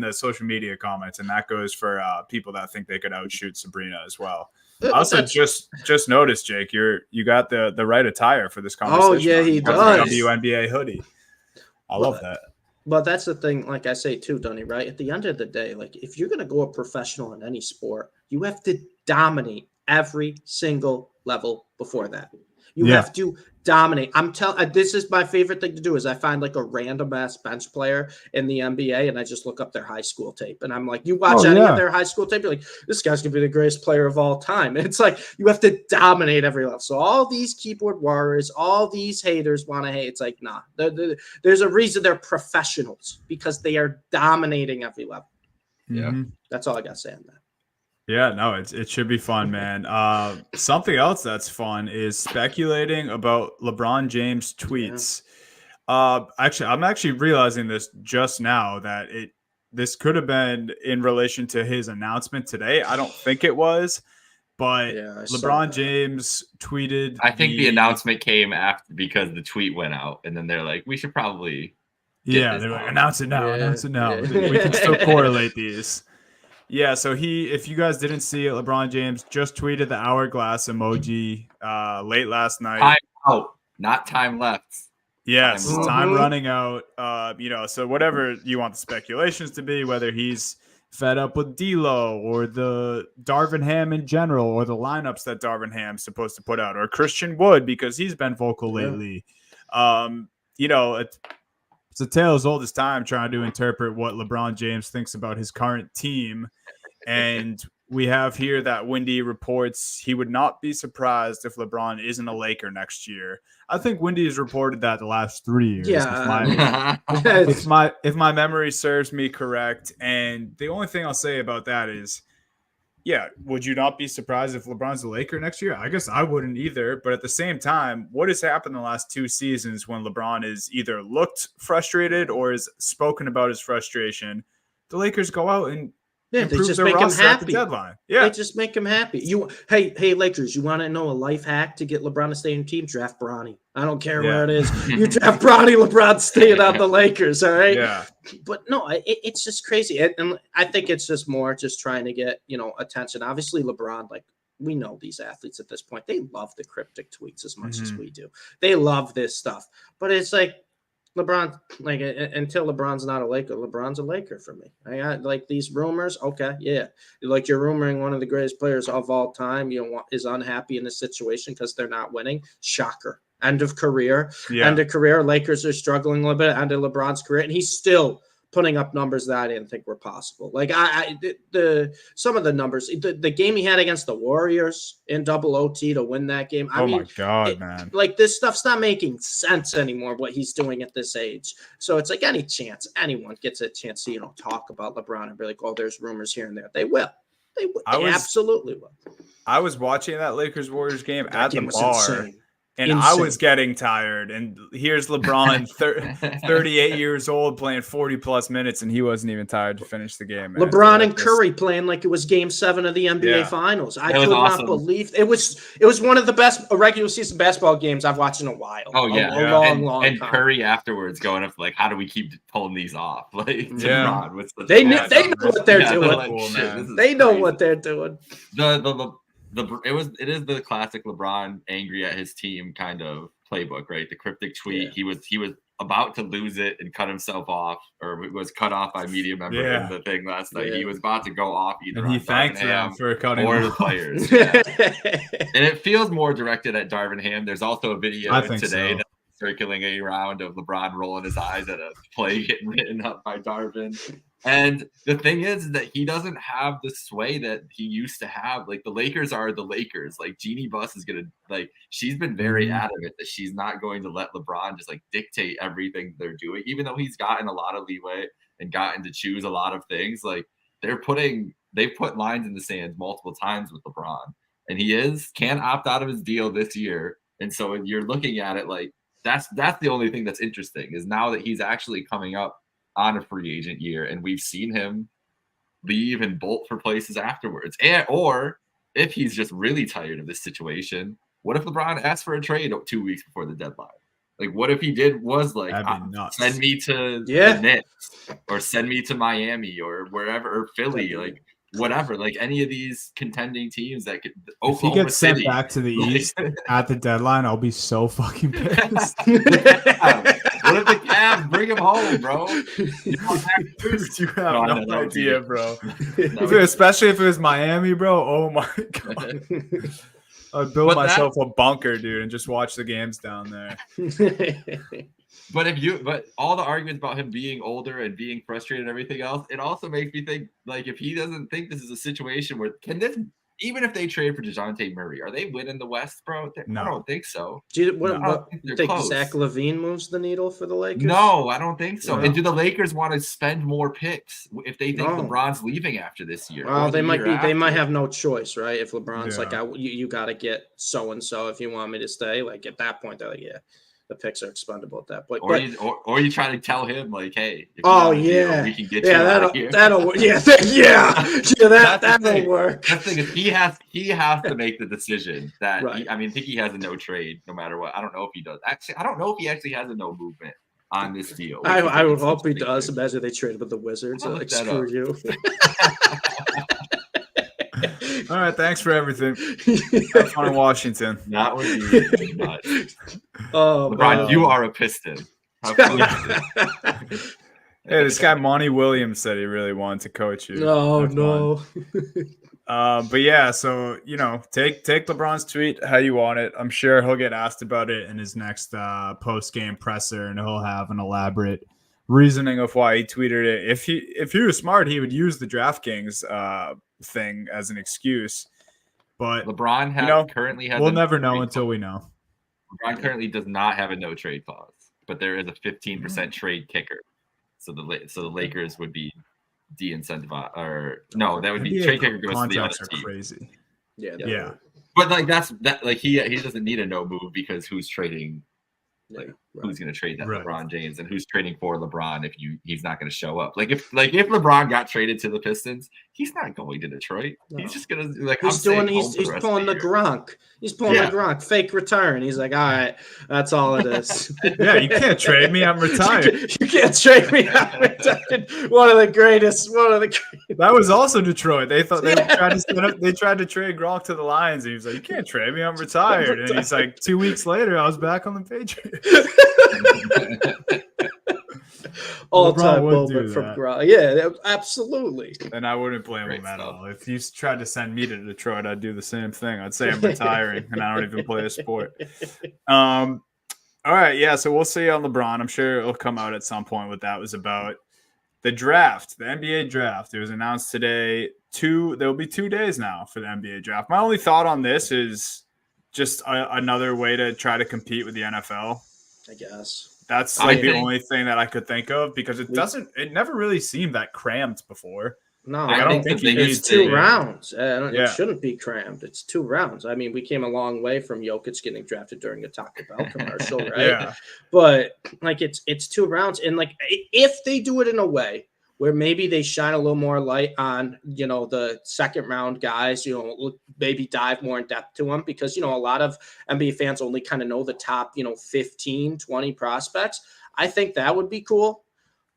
the social media comments, and that goes for people that think they could outshoot Sabrina as well. Also, just noticed, Jake, you got the right attire for this conversation. Oh yeah, he does. WNBA hoodie. I love that. But that's the thing, like I say too, Donnie, right? At the end of the day, like, if you're going to go a professional in any sport, you have to dominate every single level before that. You have to dominate. This is my favorite thing to do is I find like a random ass bench player in the NBA and I just look up their high school tape. And I'm like, you watch any of their high school tape, you're like, this guy's going to be the greatest player of all time. And it's like, you have to dominate every level. So all these keyboard warriors, all these haters want to hate. It's like, nah, there's a reason they're professionals, because they are dominating every level. Yeah. That's all I got to say on that. Yeah, no, it should be fun, man. Something else that's fun is speculating about LeBron James tweets. Actually, I'm actually realizing this just now that this could have been in relation to his announcement today. I don't think it was, but LeBron James tweeted. I think the announcement came after, because the tweet went out, and then they're like, we should probably. They're like, announce it now. Announce it now. We can still correlate these. Yeah, so if you guys didn't see it, LeBron James just tweeted the hourglass emoji late last night. Time out, not time left. Yes, time running out. So whatever you want the speculations to be, whether he's fed up with D'Lo or the Darvin Ham in general, or the lineups that Darvin Ham's supposed to put out, or Christian Wood because he's been vocal lately. It's a tale as old as time trying to interpret what LeBron James thinks about his current team. And we have here that Wendy reports he would not be surprised if LeBron isn't a Laker next year. I think Wendy has reported that the last 3 years. Yeah. If my memory serves me correct. And the only thing I'll say about that is, yeah, would you not be surprised if LeBron's a Laker next year? I guess I wouldn't either. But at the same time, what has happened in the last 2 seasons when LeBron is either looked frustrated or has spoken about his frustration? The Lakers go out and Yeah, they just make him happy. Deadline. Yeah, they just make him happy. Hey, Lakers, you want to know a life hack to get LeBron to stay in your team? Draft Bronny. I don't care where it is. You draft Bronny, LeBron's staying on the Lakers. All right. Yeah. But no, it's just crazy, and I think it's just more just trying to get attention. Obviously, LeBron, like we know these athletes at this point, they love the cryptic tweets as much as we do. They love this stuff, but it's like. LeBron, like until LeBron's not a Laker, LeBron's a Laker for me. I got like these rumors. Okay, yeah, like you're rumoring one of the greatest players of all time. Is unhappy in this situation because they're not winning. Shocker. End of career. Yeah. End of career. Lakers are struggling a little bit. End of LeBron's career, and he's still putting up numbers that I didn't think were possible. Like some of the numbers, the game he had against the Warriors in double OT to win that game. I mean, my God, man! Like this stuff's not making sense anymore. What he's doing at this age. So it's like any chance anyone gets a chance to talk about LeBron and be like, oh, there's rumors here and there. They will. They absolutely will. I was watching that Lakers Warriors game at the bar. Insane. And I was getting tired. And here's LeBron, 38 years old, playing 40-plus minutes, and he wasn't even tired to finish the game. Man. LeBron and Curry playing like it was Game 7 of the NBA Finals. I could not believe it was one of the best regular season basketball games I've watched in a while. Oh yeah, a long and time. Curry afterwards going up like, how do we keep pulling these off? Like, LeBron, they know what they're doing. They know what they're doing. It is the classic LeBron angry at his team kind of playbook, right? The cryptic tweet. Yeah. He was about to lose it and cut himself off, or was cut off by a media member in the thing last night. He was about to go off either. And he thanked them for cutting or the players. Yeah. And it feels more directed at Darvin Ham. There's also a video today that's circulating around of LeBron rolling his eyes at a play getting written up by Darvin. And the thing is that he doesn't have the sway that he used to have. Like the Lakers are the Lakers. Like Jeannie Buss is she's been very adamant that she's not going to let LeBron just like dictate everything they're doing, even though he's gotten a lot of leeway and gotten to choose a lot of things. Like they've put lines in the sands multiple times with LeBron, and he can't opt out of his deal this year. And so when you're looking at it, like that's the only thing that's interesting is now that he's actually coming up on a free agent year, and we've seen him leave and bolt for places afterwards. Or if he's just really tired of this situation, what if LeBron asked for a trade 2 weeks before the deadline? Like, what if he was like, send me to the Knicks, or send me to Miami, or wherever, or Philly, like whatever, like any of these contending teams that could. If he gets sent back to the East at the deadline, I'll be so fucking pissed. What if the Cavs bring him home, bro? You have no idea, bro. Especially if it was Miami, bro. Oh my God. I'd build myself a bunker, dude, and just watch the games down there. But all the arguments about him being older and being frustrated and everything else, it also makes me think, like, if he doesn't think this is a situation where even if they trade for DeJounte Murray, are they winning the West, bro? No. I don't think so. Do you think Zach LaVine moves the needle for the Lakers? No, I don't think so. No. And do the Lakers want to spend more picks if they think LeBron's leaving after this year? Well, they might have no choice, right? If LeBron's like, you got to get so-and-so if you want me to stay. Like, at that point, they're like, yeah. The picks are expendable at that point. Or you try to tell him, like, hey, if we can get you out of here. That'll work. The thing is, he has to make the decision that I think he has a no trade no matter what. I don't know if he does. Actually, I don't know if he actually has a no movement on this deal. I would hope he does. Imagine they traded with the Wizards. Like, screw you. All right, thanks for everything. Have fun in Washington. Not with you. LeBron, you are a Piston. Hey, this guy Monty Williams said he really wanted to coach you. Oh, no. But yeah, so take LeBron's tweet how you want it. I'm sure he'll get asked about it in his next post-game presser, and he'll have an elaborate reasoning of why he tweeted it. If he was smart, he would use the DraftKings thing as an excuse. But LeBron currently has. We'll never know until we know. LeBron currently does not have a no trade clause, but there is a 15% trade kicker. So the Lakers would be de-incentivized, or no, that would be trade kicker goes to the other team. Crazy. Yeah. But like that he doesn't need a no move because who's trading Like, right. who's going to trade that Right. LeBron James, and who's trading for LeBron if he's not going to show up? Like if LeBron got traded to the Pistons, he's not going to Detroit. No. He's just going to He's pulling the Gronk. He's pulling the Gronk fake return. He's like, all right, that's all it is. Yeah, you can't trade me. I'm retired. You can't trade me. I'm retired. One of the greatest. That was also Detroit. They thought they tried to trade Gronk to the Lions. And he was like, you can't trade me. I'm retired. And he's like, 2 weeks later, I was back on the Patriots. All-time moment from Gronk. Yeah, absolutely. And I wouldn't blame him at all. If you tried to send me to Detroit, I'd do the same thing. I'd say I'm retiring and I don't even play a sport. All right, yeah, so we'll see on LeBron. I'm sure it'll come out at some point what that was about. The draft, the NBA draft, it was announced today. There'll be 2 days now for the NBA draft. My only thought on this is just another way to try to compete with the NFL. I guess. That's the only thing that I could think of, because it never really seemed that crammed before. No, I don't think it's 2 rounds. It shouldn't be crammed. It's 2 rounds. I mean, we came a long way from Jokic getting drafted during a Taco Bell commercial, right? Yeah. But like it's 2 rounds, and like if they do it in a way where maybe they shine a little more light on, the second round guys, maybe dive more in depth to them, because, a lot of NBA fans only kind of know the top, 15, 20 prospects. I think that would be cool,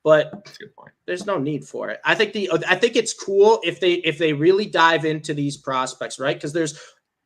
but that's a good point. There's no need for it. I think it's cool if they really dive into these prospects, right? Because there's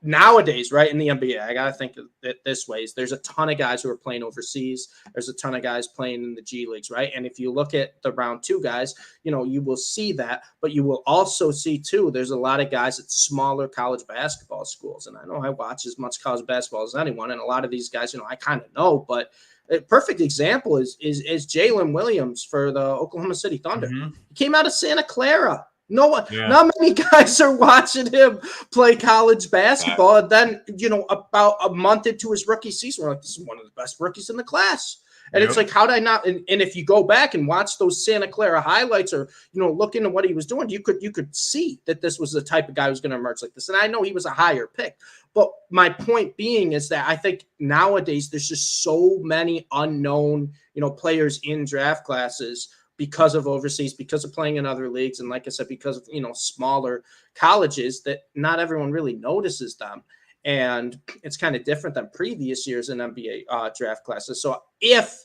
nowadays, right, in the NBA, I got to think of it this way. There's a ton of guys who are playing overseas. There's a ton of guys playing in the G Leagues, right? And if you look at the round 2 guys, you will see that, but you will also see, too, there's a lot of guys at smaller college basketball schools. And I know I watch as much college basketball as anyone, and a lot of these guys, I kind of know, but a perfect example is Jalen Williams for the Oklahoma City Thunder. Mm-hmm. He came out of Santa Clara. Not many guys are watching him play college basketball. And then, about a month into his rookie season, we're like, this is one of the best rookies in the class. And it's like, how did I not? And if you go back and watch those Santa Clara highlights, or, look into what he was doing, you could see that this was the type of guy who's going to emerge like this. And I know he was a higher pick. But my point being is that I think nowadays there's just so many unknown, players in draft classes because of overseas, because of playing in other leagues, and like I said, because of, smaller colleges, that not everyone really notices them. And it's kind of different than previous years in NBA draft classes. So if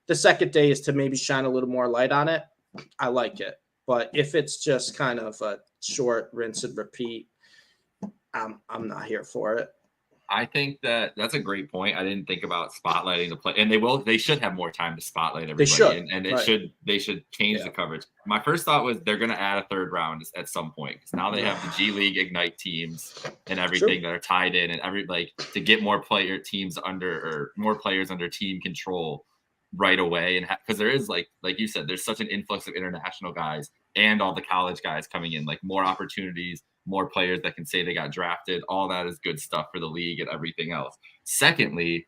the second day is to maybe shine a little more light on it, I like it. But if it's just kind of a short rinse and repeat, I'm not here for it. I think that's a great point. I didn't think about spotlighting the play, and they should have more time to spotlight everybody. They should, they should change the coverage. My first thought was they're going to add a 3rd round at some point, because now they have the G League Ignite teams and everything that are tied in, and to get more players under team control right away, and because there is like you said, there's such an influx of international guys and all the college guys coming in, like more opportunities, more players that can say they got drafted. All that is good stuff for the league and everything else. Secondly,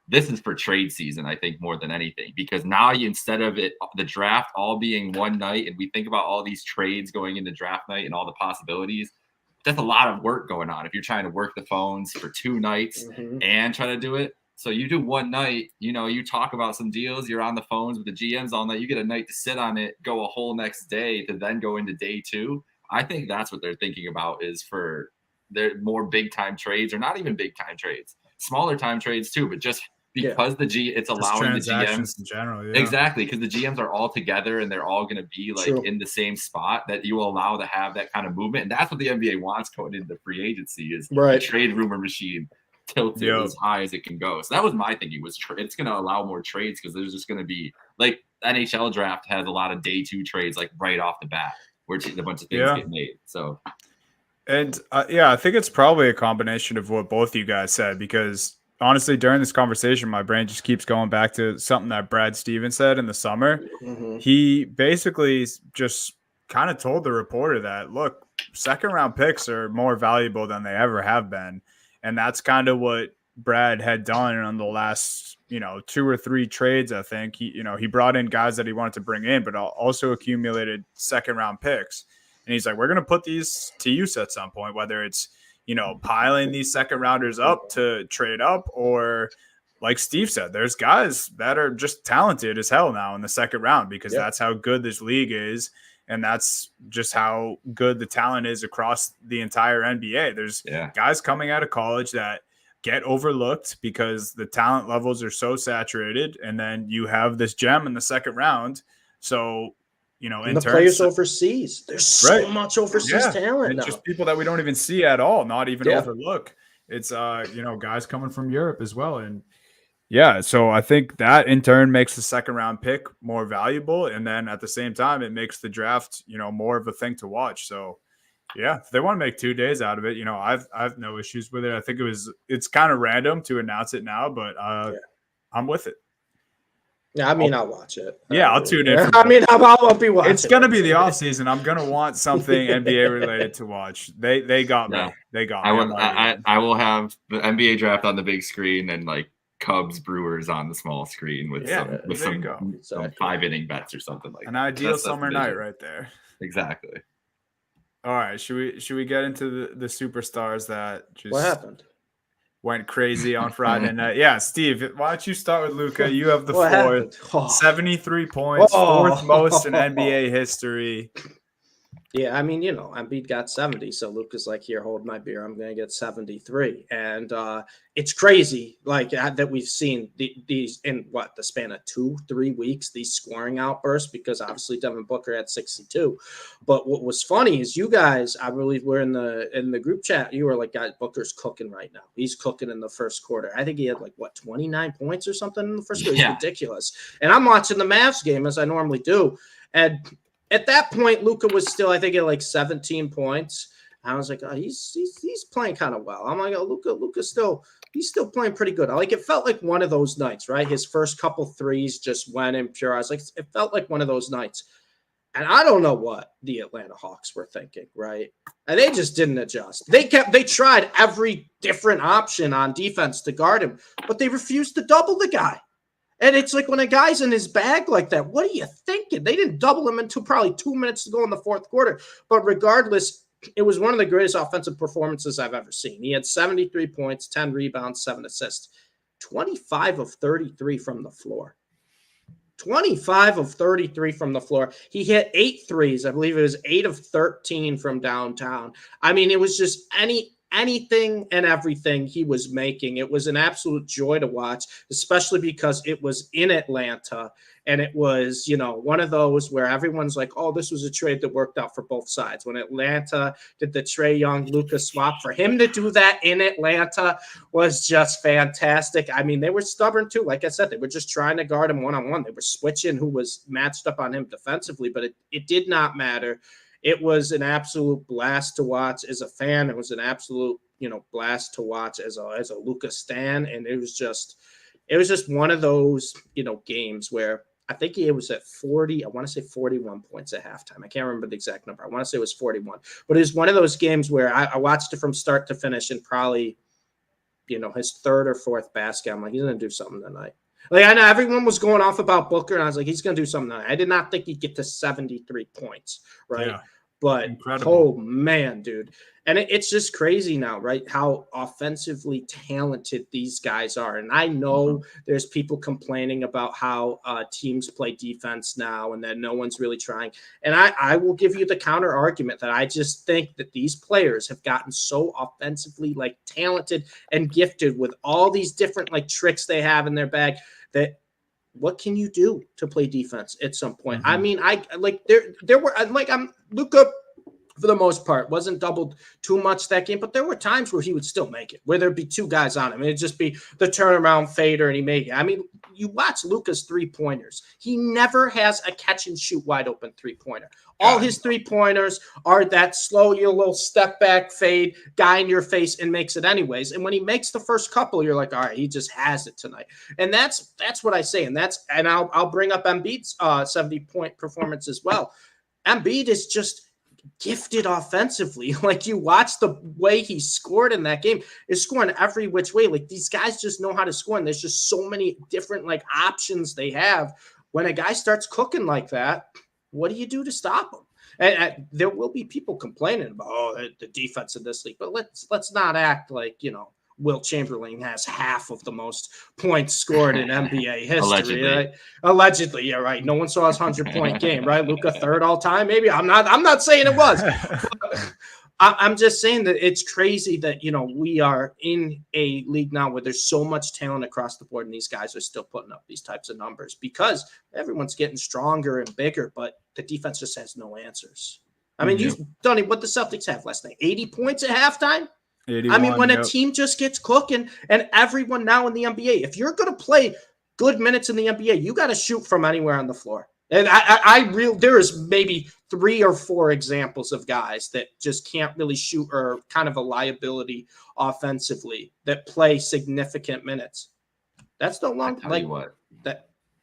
this is for trade season, I think, more than anything, because now instead of the draft all being one night, and we think about all these trades going into draft night and all the possibilities, that's a lot of work going on if you're trying to work the phones for 2 nights and try to do it. So you do one night, you talk about some deals, you're on the phones with the GMs all night, you get a night to sit on it, go a whole next day to then go into day 2. I think that's what they're thinking about, is for their more big time trades, or not even big time trades, smaller time trades too, but just because it's allowing the GMs in general. Exactly. Because the GMs are all together and they're all going to be in the same spot, that you will allow to have that kind of movement. And that's what the NBA wants going into free agency, is the trade rumor machine tilted as high as it can go. So that was my thinking, was it's going to allow more trades, because there's just going to be, like, NHL draft has a lot of day 2 trades, like right off the bat, where a bunch of things get made. So, and I think it's probably a combination of what both you guys said, because honestly, during this conversation, my brain just keeps going back to something that Brad Stevens said in the summer. He basically just kind of told the reporter that, look, 2nd round picks are more valuable than they ever have been. And that's kind of what Brad had done on the last, 2 or 3 trades. I think he brought in guys that he wanted to bring in, but also accumulated 2nd round picks. And he's like, we're going to put these to use at some point, whether it's, piling these 2nd rounders up to trade up, or like Steve said, there's guys that are just talented as hell now in the second round because that's how good this league is. And that's just how good the talent is across the entire NBA. There's guys coming out of college that get overlooked because the talent levels are so saturated. And then you have this gem in the second round. So, and the players overseas, there's so much overseas talent now. Just people that we don't even see at all, not even overlook. It's, guys coming from Europe as well. And so I think that in turn makes the second round pick more valuable. And then at the same time, it makes the draft, more of a thing to watch. So if they want to make 2 days out of it, I've no issues with it. I think it's kind of random to announce it now, but I'm with it. Yeah, I mean, I'll watch it. I'll tune in. I'll be watching. It's going to be the off season. I'm going to want something NBA related to watch. They got me. They got me. I will have the NBA draft on the big screen and like Cubs Brewers on the small screen with some 5-inning bets or something like an ideal summer night right there. Exactly. All right, should we get into the superstars that just what happened? Went crazy on Friday night? Yeah, Steve, why don't you start with Luka? You have the floor. 73 points, fourth most in NBA history. Yeah, I mean, Embiid got 70, so Luka's like, here, hold my beer. I'm going to get 73. And it's crazy, like, that we've seen these in, the span of 2-3 weeks, these scoring outbursts, because obviously Devin Booker had 62. But what was funny is you guys, I believe we're in the group chat, you were like, guys, Booker's cooking right now. He's cooking in the first quarter. I think he had 29 points or something in the first quarter. It's ridiculous. And I'm watching the Mavs game, as I normally do, and at that point, Luka was still, I think, at 17 points. I was like, oh, he's playing kind of well. I'm like, oh, Luka's he's still playing pretty good. It felt like one of those nights, right? His first couple threes just went in pure. I was like, it felt like one of those nights. And I don't know what the Atlanta Hawks were thinking, right? And they just didn't adjust. They tried every different option on defense to guard him, but they refused to double the guy. And it's like when a guy's in his bag like that, what are you thinking? They didn't double him until probably 2 minutes to go in the fourth quarter. But regardless, it was one of the greatest offensive performances I've ever seen. He had 73 points, 10 rebounds, 7 assists, 25 of 33 from the floor. 25 of 33 from the floor. He hit 8 threes. I believe it was 8 of 13 from downtown. I mean, it was just anything and everything he was making. It was an absolute joy to watch, especially because it was in Atlanta. And it was, one of those where everyone's like, oh, this was a trade that worked out for both sides. When Atlanta did the Trae Young-Luka swap, for him to do that in Atlanta was just fantastic. I mean, they were stubborn too. Like I said, they were just trying to guard him one-on-one. They were switching who was matched up on him defensively, but it did not matter. It was an absolute blast to watch as a fan. It was an absolute, blast to watch as a Luka stan. And it was just one of those, games where I think he was at 40. I want to say 41 points at halftime. I can't remember the exact number. I want to say it was 41. But it was one of those games where I watched it from start to finish and probably, his third or fourth basket. I'm like, he's going to do something tonight. Like, I know everyone was going off about Booker, and I was like, he's going to do something tonight. I did not think he'd get to 73 points, right? Yeah. But, incredible. Oh, man, dude. And it's just crazy now, right, how offensively talented these guys are. And I know there's people complaining about how teams play defense now and that no one's really trying. And I will give you the counter argument that I just think that these players have gotten so offensively, talented and gifted with all these different, tricks they have in their bag that what can you do to play defense at some point? I mean, there were Luka, for the most part, wasn't doubled too much that game, but there were times where he would still make it, where there'd be 2 guys on him. It'd just be the turnaround fader, and he made it. I mean, you watch Luka's 3-pointers. He never has a catch-and-shoot wide-open 3-pointer. All his 3-pointers are that slow, your little step-back fade, guy in your face, and makes it anyways. And when he makes the first couple, you're like, all right, he just has it tonight. And that's what I say. And I'll bring up Embiid's 70-point performance as well. Embiid is just gifted offensively. You watch the way he scored in that game, is scoring every which way. These guys just know how to score, and there's just so many different options they have. When a guy starts cooking like that, what do you do to stop him? And there will be people complaining about the defense in this league, but let's not act like Wilt Chamberlain has half of the most points scored in NBA history. Allegedly. Right? Allegedly, yeah, right. No one saw his 100-point game, right? Luka third all time, maybe. I'm not saying it was. I'm just saying that it's crazy that, you know, we are in a league now where there's so much talent across the board and these guys are still putting up these types of numbers because everyone's getting stronger and bigger, but the defense just has no answers. I mean, you've done it. What the Celtics have last night, 80 points at halftime. I mean, when a team just gets cooking and everyone now in the NBA, if you're going to play good minutes in the NBA, you got to shoot from anywhere on the floor. And there is maybe 3 or 4 examples of guys that just can't really shoot or kind of a liability offensively that play significant minutes. That's no longer like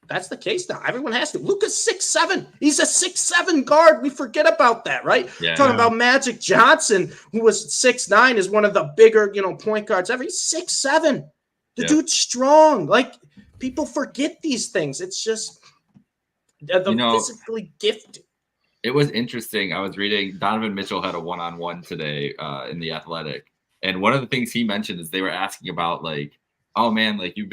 that's the case now. Everyone has to. Luka's 6'7". He's a 6'7" guard. We forget about that, right? Yeah. Talking about Magic Johnson, who was 6'9", is one of the bigger, you know, point guards ever. He's 6'7". The dude's strong. Like, people forget these things. It's just physically gifted. It was interesting. I was reading Donovan Mitchell had a one-on-one today in The Athletic. And one of the things he mentioned is they were asking about, like, oh man, like you've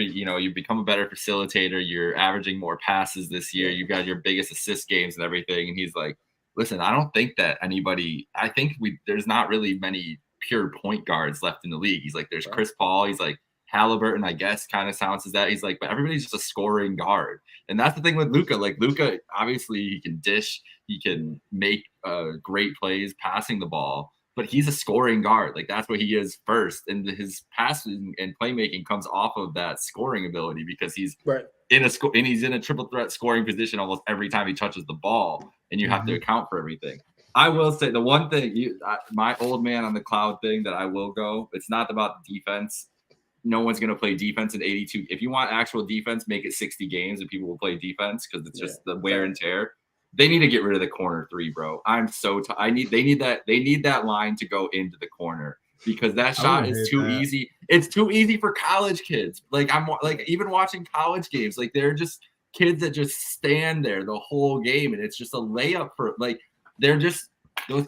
become a better facilitator. You're averaging more passes this year. You've got your biggest assist games and everything. And he's like, listen, I don't think that I think there's not really many pure point guards left in the league. He's like, there's Chris Paul. He's like, Halliburton, I guess, kind of sounds as that. He's like, but everybody's just a scoring guard. And that's the thing with Luka. Like, Luka, obviously, he can dish. He can make great plays passing the ball. But he's a scoring guard. Like, that's what he is first. And his passing and playmaking comes off of that scoring ability because he's he's in a triple threat scoring position almost every time he touches the ball. And you have to account for everything. I will say the one thing, my old man on the cloud thing that I will go, it's not about defense. No one's going to play defense in 82. If you want actual defense, make it 60 games and people will play defense because it's just the wear and tear. They need to get rid of the corner 3, bro. I'm so they need that line to go into the corner because that shot is too easy. It's too easy for college kids. Like, I'm like, even watching college games, like, they're just kids that just stand there the whole game and it's just a layup for, like, those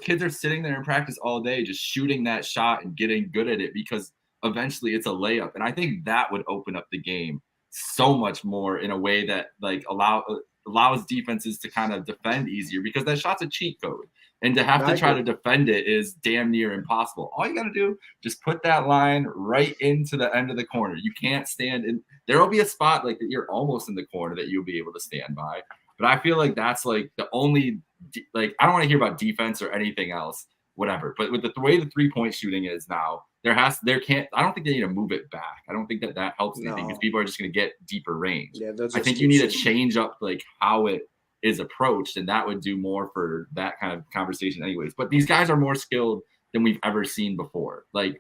kids are sitting there in practice all day just shooting that shot and getting good at it because eventually it's a layup. And I think that would open up the game so much more in a way that, like, allows defenses to kind of defend easier because that shot's a cheat code. And to have to try to defend it is damn near impossible. All you got to do, just put that line right into the end of the corner. You can't stand in. There will be a spot like that you're almost in the corner that you'll be able to stand by. But I feel like that's like the only, like, I don't want to hear about defense or anything else, whatever. But with the way the 3-point shooting is now, I don't think they need to move it back. I don't think that helps anything because people are just going to get deeper range. Yeah, I think you need to change up like how it is approached, and that would do more for that kind of conversation anyways. But these guys are more skilled than we've ever seen before. Like,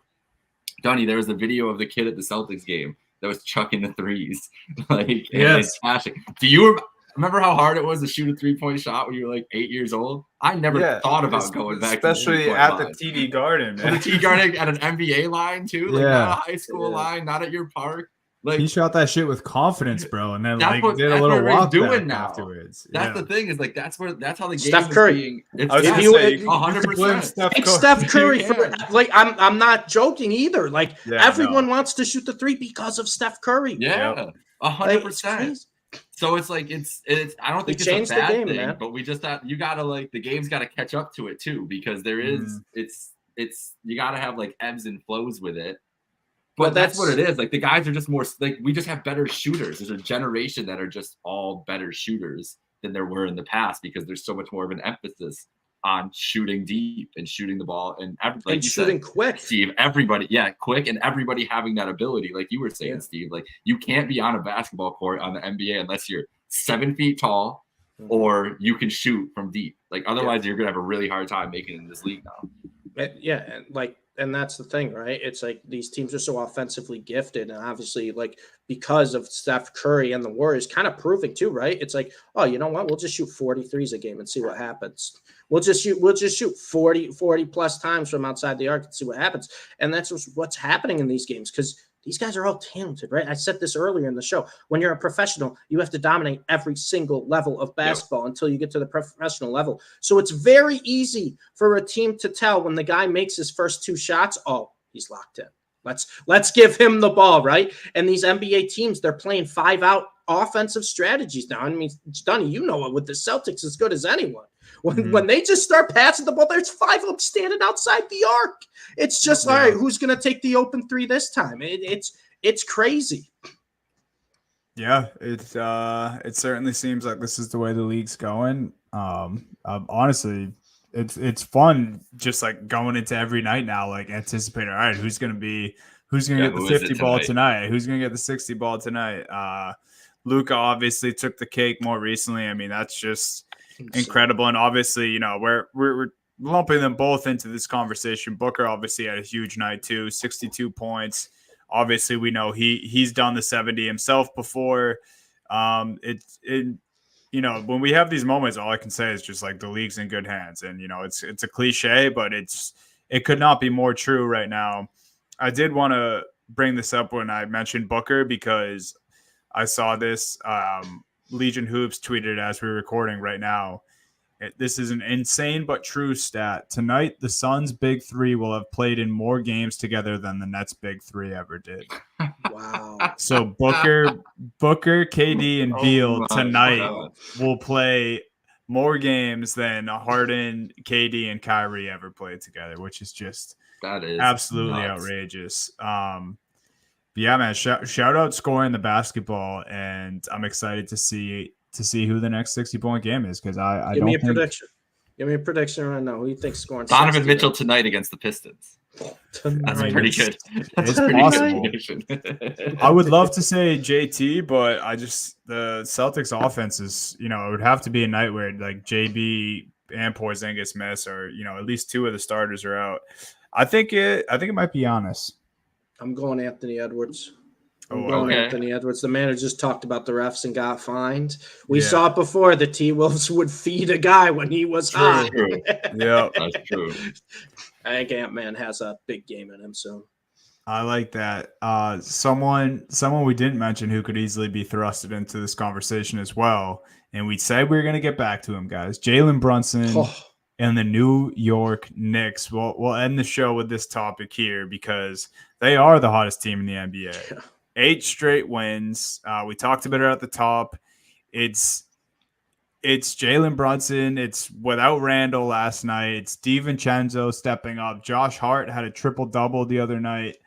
Dunny, there was a video of the kid at the Celtics game that was chucking the threes. Like, yes. Do you remember how hard it was to shoot a 3-point shot when you were like 8 years old? I never thought about going back, especially at the TD Garden, man. The TD Garden at an NBA line too, like not a high school line, not at your park. Like, he shot that shit with confidence, bro, and then like did a little walk doing now. Afterwards. That's the thing is like that's how the game Steph Curry. It's 100%. Steph Curry. Like, I'm not joking either. Like, everyone wants to shoot the 3 because of Steph Curry. Yeah, 100%. So it's like it's I don't think it's a bad thing, man. But we just you gotta, like, the game's gotta catch up to it too because there is it's you gotta have like ebbs and flows with it. But that's what it is. Like, the guys are just more like, we just have better shooters. There's a generation that are just all better shooters than there were in the past because there's so much more of an emphasis on shooting deep and shooting the ball and shooting quick. Steve, quick, and everybody having that ability, like you were saying, Steve. Like, you can't be on a basketball court on the NBA unless you're 7 feet tall or you can shoot from deep. Like, otherwise, you're gonna have a really hard time making it in this league now. Yeah, and that's the thing, right? It's like these teams are so offensively gifted, and obviously, like, because of Steph Curry and the Warriors kind of proving too, right? It's like, oh, you know what? We'll just shoot 43s a game and see what happens. We'll just shoot 40 plus times from outside the arc and see what happens. And that's what's happening in these games because these guys are all talented, right? I said this earlier in the show. When you're a professional, you have to dominate every single level of basketball until you get to the professional level. So it's very easy for a team to tell when the guy makes his first 2 shots, oh, he's locked in. Let's give him the ball, right? And these NBA teams, they're playing 5-out offensive strategies now. I mean, Dunny, you know it with the Celtics as good as anyone. When they just start passing the ball, there's 5 of them standing outside the arc. It's just all right. Who's going to take the open 3 this time? It's crazy. Yeah, it certainly seems like this is the way the league's going. Honestly, it's fun just like going into every night now, like anticipating, all right, who's gonna get the 50 ball tonight? Who's gonna get the 60 ball tonight? Luka obviously took the cake more recently. I mean, that's just incredible. And obviously, you know, we're lumping them both into this conversation. Booker obviously had a huge night too, 62 points. Obviously, we know he's done the 70 himself before. You know, when we have these moments, all I can say is just like the league's in good hands. And, you know, it's a cliche, but it could not be more true right now. I did want to bring this up when I mentioned Booker because I saw this. Legion Hoops tweeted as we're recording right now. This is an insane but true stat. Tonight, the Suns' big 3 will have played in more games together than the Nets' big 3 ever did. Wow. So Booker, KD, and Beal tonight will play more games than Harden, KD, and Kyrie ever played together, which is just absolutely outrageous. Yeah, man, shout out scoring the basketball, and I'm excited to see who the next 60-point game is because I Give me a prediction. Give me a prediction right now. Who do you think's scoring? Donovan Mitchell tonight against the Pistons. That's pretty good. It's possible. I would love to say JT, but the Celtics offense is, you know, it would have to be a night where like JB and Porzingis miss, or, you know, at least 2 of the starters are out. I think it might be Giannis. I'm going Anthony Edwards. Anthony Edwards. The manager just talked about the refs and got fined. We saw it before. The T-Wolves would feed a guy when he was hot. Yeah, that's true. I think Ant-Man has a big game in him soon. I like that. Someone we didn't mention who could easily be thrusted into this conversation as well, and we said we were going to get back to him, guys. Jalen Brunson and the New York Knicks. We'll end the show with this topic here because they are the hottest team in the NBA. Yeah. 8 straight wins. We talked about it at the top. It's Jalen Brunson. It's without Randall last night. It's DiVincenzo stepping up. Josh Hart had a triple-double the other night.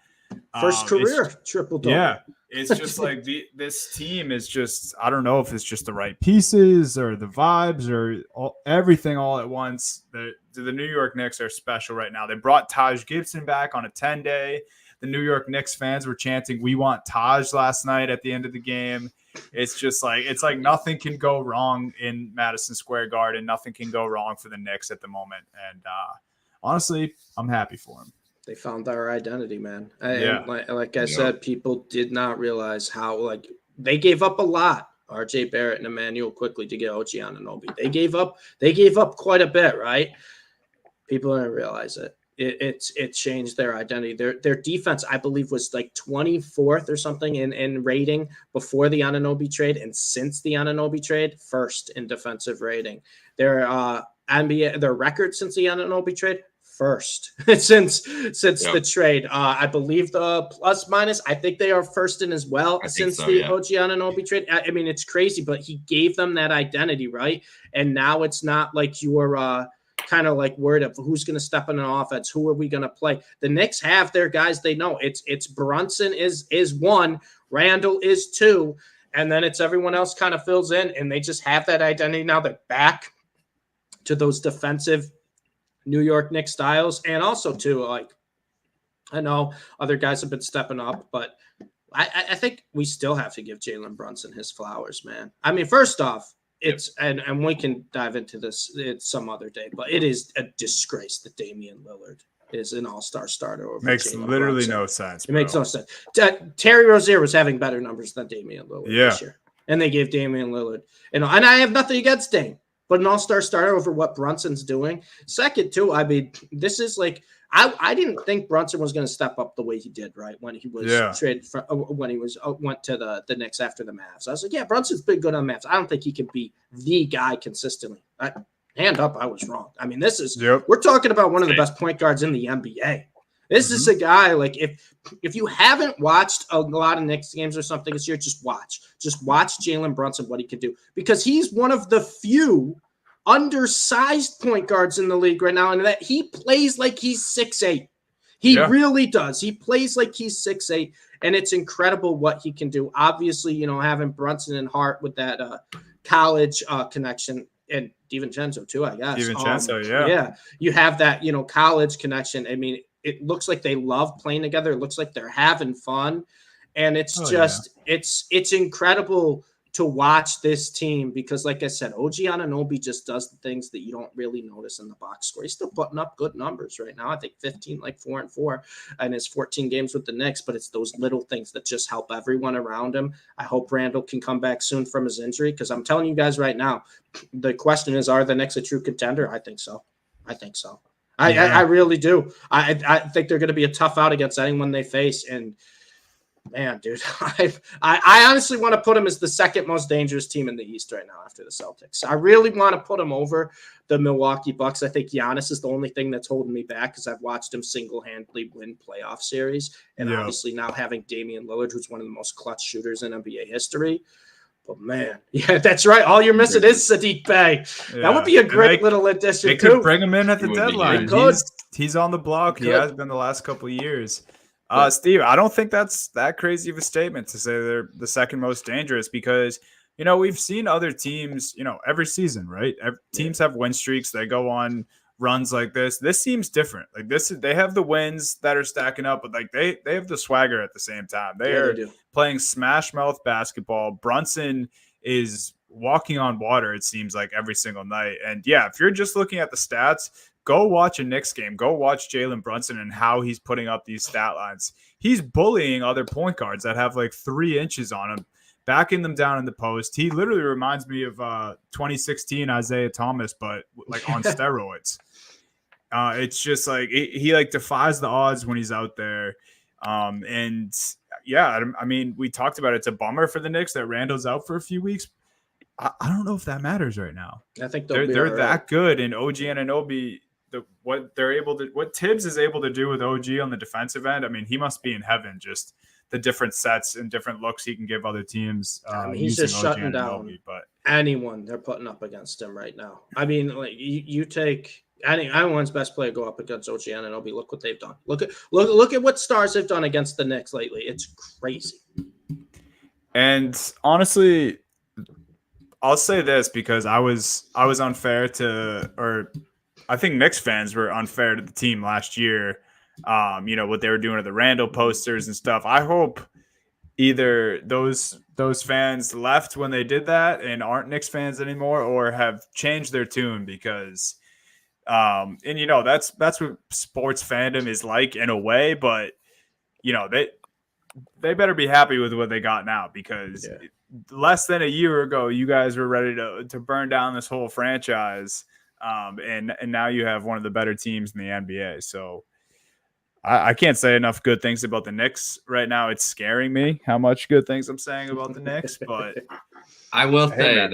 First career triple-double. Yeah. It's just like this team is just, I don't know if it's just the right pieces or the vibes or everything all at once. The New York Knicks are special right now. They brought Taj Gibson back on a 10-day. The New York Knicks fans were chanting, "We want Taj" last night at the end of the game. It's just like nothing can go wrong in Madison Square Garden. Nothing can go wrong for the Knicks at the moment. And honestly, I'm happy for them. They found their identity, man. Like I said, people did not realize how they gave up a lot. RJ Barrett and Emmanuel quickly to get OG Anunoby. They gave up quite a bit, right? People didn't realize it. It changed their identity. Their defense, I believe, was like 24th or something in rating before the Anunoby trade, and since the Anunoby trade, first in defensive rating. Their record since the Anunoby trade, first since the trade. I believe the plus minus, I think they are first in as well since the OG Anunoby trade. I mean, it's crazy, but he gave them that identity, right? And now it's not like you're kind of like worried of who's going to step in an offense, who are we going to play. The Knicks have their guys they know. It's Brunson is 1, Randall is 2, and then it's everyone else kind of fills in, and they just have that identity now. They're back to those defensive New York Knicks styles, and also too, like, I know other guys have been stepping up, but I think we still have to give Jalen Brunson his flowers, man. I mean, first off, it's and we can dive into this some other day, but it is a disgrace that Damian Lillard is an all-star starter. Makes literally no sense. It makes no sense. Terry Rozier was having better numbers than Damian Lillard this year, and they gave Damian Lillard. And I have nothing against Dame, but an all-star starter over what Brunson's doing. Second, too, I mean, this is like I didn't think Brunson was going to step up the way he did, right, when he was traded when he went to the Knicks after the Mavs. I was like, yeah, Brunson's been good on the Mavs. I don't think he can be the guy consistently. Hand up, I was wrong. I mean, this is we're talking about one of the best point guards in the NBA. This is a guy, like, if you haven't watched a lot of Knicks games or something this year, just watch. Just watch Jalen Brunson, what he can do. Because he's one of the few undersized point guards in the league right now, and that he plays like he's 6'8". He really does. He plays like he's 6'8", and it's incredible what he can do. Obviously, having Brunson and Hart with that college connection, and DiVincenzo too, I guess. DiVincenzo, yeah. You have that, college connection. I mean, it looks like they love playing together. It looks like they're having fun, and it's it's incredible to watch this team because, like I said, OG Anunoby just does the things that you don't really notice in the box score. He's still putting up good numbers right now. I think 15, like 4-4 in his 14 games with the Knicks, but it's those little things that just help everyone around him. I hope Randall can come back soon from his injury because I'm telling you guys right now, the question is, are the Knicks a true contender? I think so. I really do. I think they're going to be a tough out against anyone they face, and man, dude, I honestly want to put him as the second most dangerous team in the East right now after the Celtics. I really want to put him over the Milwaukee Bucks. I think Giannis is the only thing that's holding me back because I've watched him single-handedly win playoff series, and obviously now having Damian Lillard, who's one of the most clutch shooters in NBA history. But man, that's right. All you're missing is Sadiq Bey. Yeah. That would be a great little addition. They could bring him in at the deadline. He's on the block. He has been the last couple of years. Steve, I don't think that's that crazy of a statement to say they're the second most dangerous because, we've seen other teams, every season, right? Teams have win streaks. They go on runs like this. This seems different. Like they have the wins that are stacking up, but like they have the swagger at the same time. They playing smash mouth basketball. Brunson is walking on water, it seems like, every single night. And if you're just looking at the stats, go watch a Knicks game. Go watch Jalen Brunson and how he's putting up these stat lines. He's bullying other point guards that have like 3 inches on him, backing them down in the post. He literally reminds me of 2016 Isaiah Thomas, but like on steroids. It's just like he like defies the odds when he's out there. I mean, we talked about it. It's a bummer for the Knicks that Randall's out for a few weeks. I don't know if that matters right now. I think they're that good, and OG Anunoby, what Tibbs is able to do with OG on the defensive end. I mean, he must be in heaven. Just the different sets and different looks he can give other teams. He's just shutting down anyone they're putting up against him right now. I mean, like you take anyone's best player go up against OG Anunoby. Look what they've done. Look at what stars have done against the Knicks lately. It's crazy. And honestly, I'll say this because I was unfair I think Knicks fans were unfair to the team last year. What they were doing to the Randall posters and stuff. I hope either those fans left when they did that and aren't Knicks fans anymore, or have changed their tune because, that's what sports fandom is like in a way. But they better be happy with what they got now because less than a year ago, you guys were ready to burn down this whole franchise. And now you have one of the better teams in the NBA. So I can't say enough good things about the Knicks right now. It's scaring me how much good things I'm saying about the Knicks, but I will say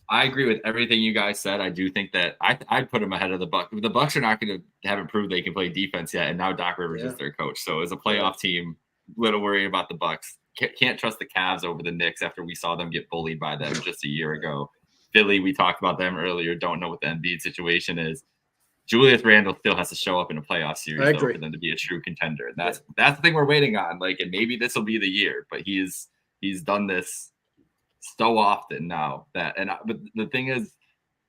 I agree with everything you guys said. I do think that I'd put them ahead of the Bucks. The Bucks are not going to haven't proved they can play defense yet, and now Doc Rivers is their coach. So as a playoff team, little worried about the Bucks. Can't trust the Cavs over the Knicks after we saw them get bullied by them just a year ago. Philly, we talked about them earlier. Don't know what the Embiid situation is. Julius Randle still has to show up in a playoff series for them to be a true contender. And that's the thing we're waiting on. Like, and maybe this will be the year, but he's done this so often now but the thing is,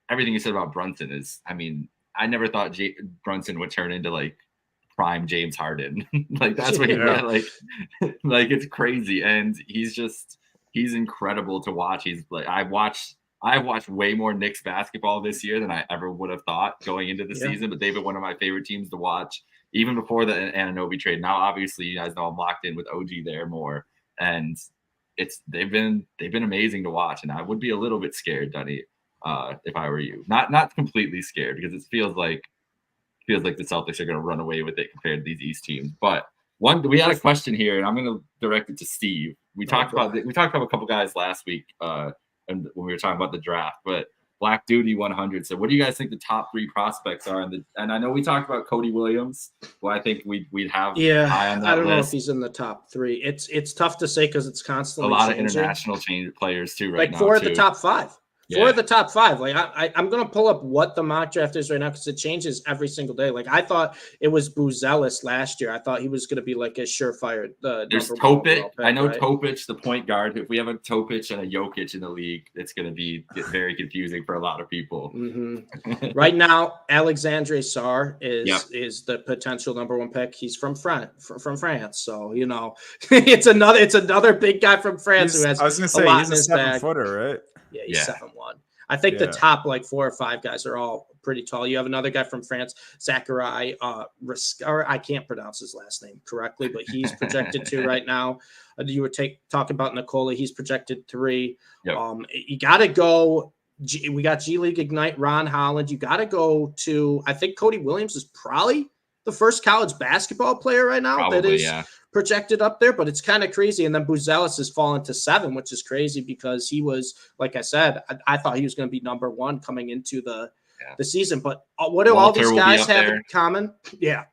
everything you said about Brunson is, I mean, I never thought Brunson would turn into like prime James Harden. Like that's what he like it's crazy. And he's incredible to watch. He's like, I've watched way more Knicks basketball this year than I ever would have thought going into the season, but they've been one of my favorite teams to watch even before the Anunoby trade. Now, obviously, you guys know I'm locked in with OG there more, and they've been amazing to watch. And I would be a little bit scared, Dunny, if I were you. Not completely scared because it feels like the Celtics are going to run away with it compared to these East teams. But we had a question here, and I'm going to direct it to Steve. We talked about a couple guys last week. And when we were talking about the draft, but Black Duty 100. So what do you guys think the top 3 prospects are? And I know we talked about Cody Williams, who I think we'd have high on that list. I don't know if he's in the top 3. It's tough to say because it's constantly a lot changing. of international players too right now. 4 of the top 5. Yeah. 4 of the top 5. Like I'm gonna pull up what the mock draft is right now because it changes every single day. Like I thought it was Buzelis last year. I thought he was gonna be like a surefire. There's Topic. I know right? Topic, the point guard. If we have a Topic and a Jokic in the league, it's gonna get very confusing for a lot of people. Mm-hmm. Right now, Alexandre Sarr is the potential number 1 pick. He's from France, so you know it's another big guy from France who has. I was gonna say he's a 7-footer, right? Yeah, he's 7'1". I think the top 4 or 5 guys are all pretty tall. You have another guy from France, Zachary Riscar. I can't pronounce his last name correctly, but he's projected 2 right now. You were talking about Nicola. He's projected 3. Yep. You got to go. We got G League Ignite, Ron Holland. You got to go to. I think Cody Williams is probably the first college basketball player right now that is projected up there, but it's kind of crazy. And then Buzelis has fallen to 7, which is crazy because he was, like I said, I thought he was going to be number 1 coming into the season. But what do all these guys have in common? Yeah.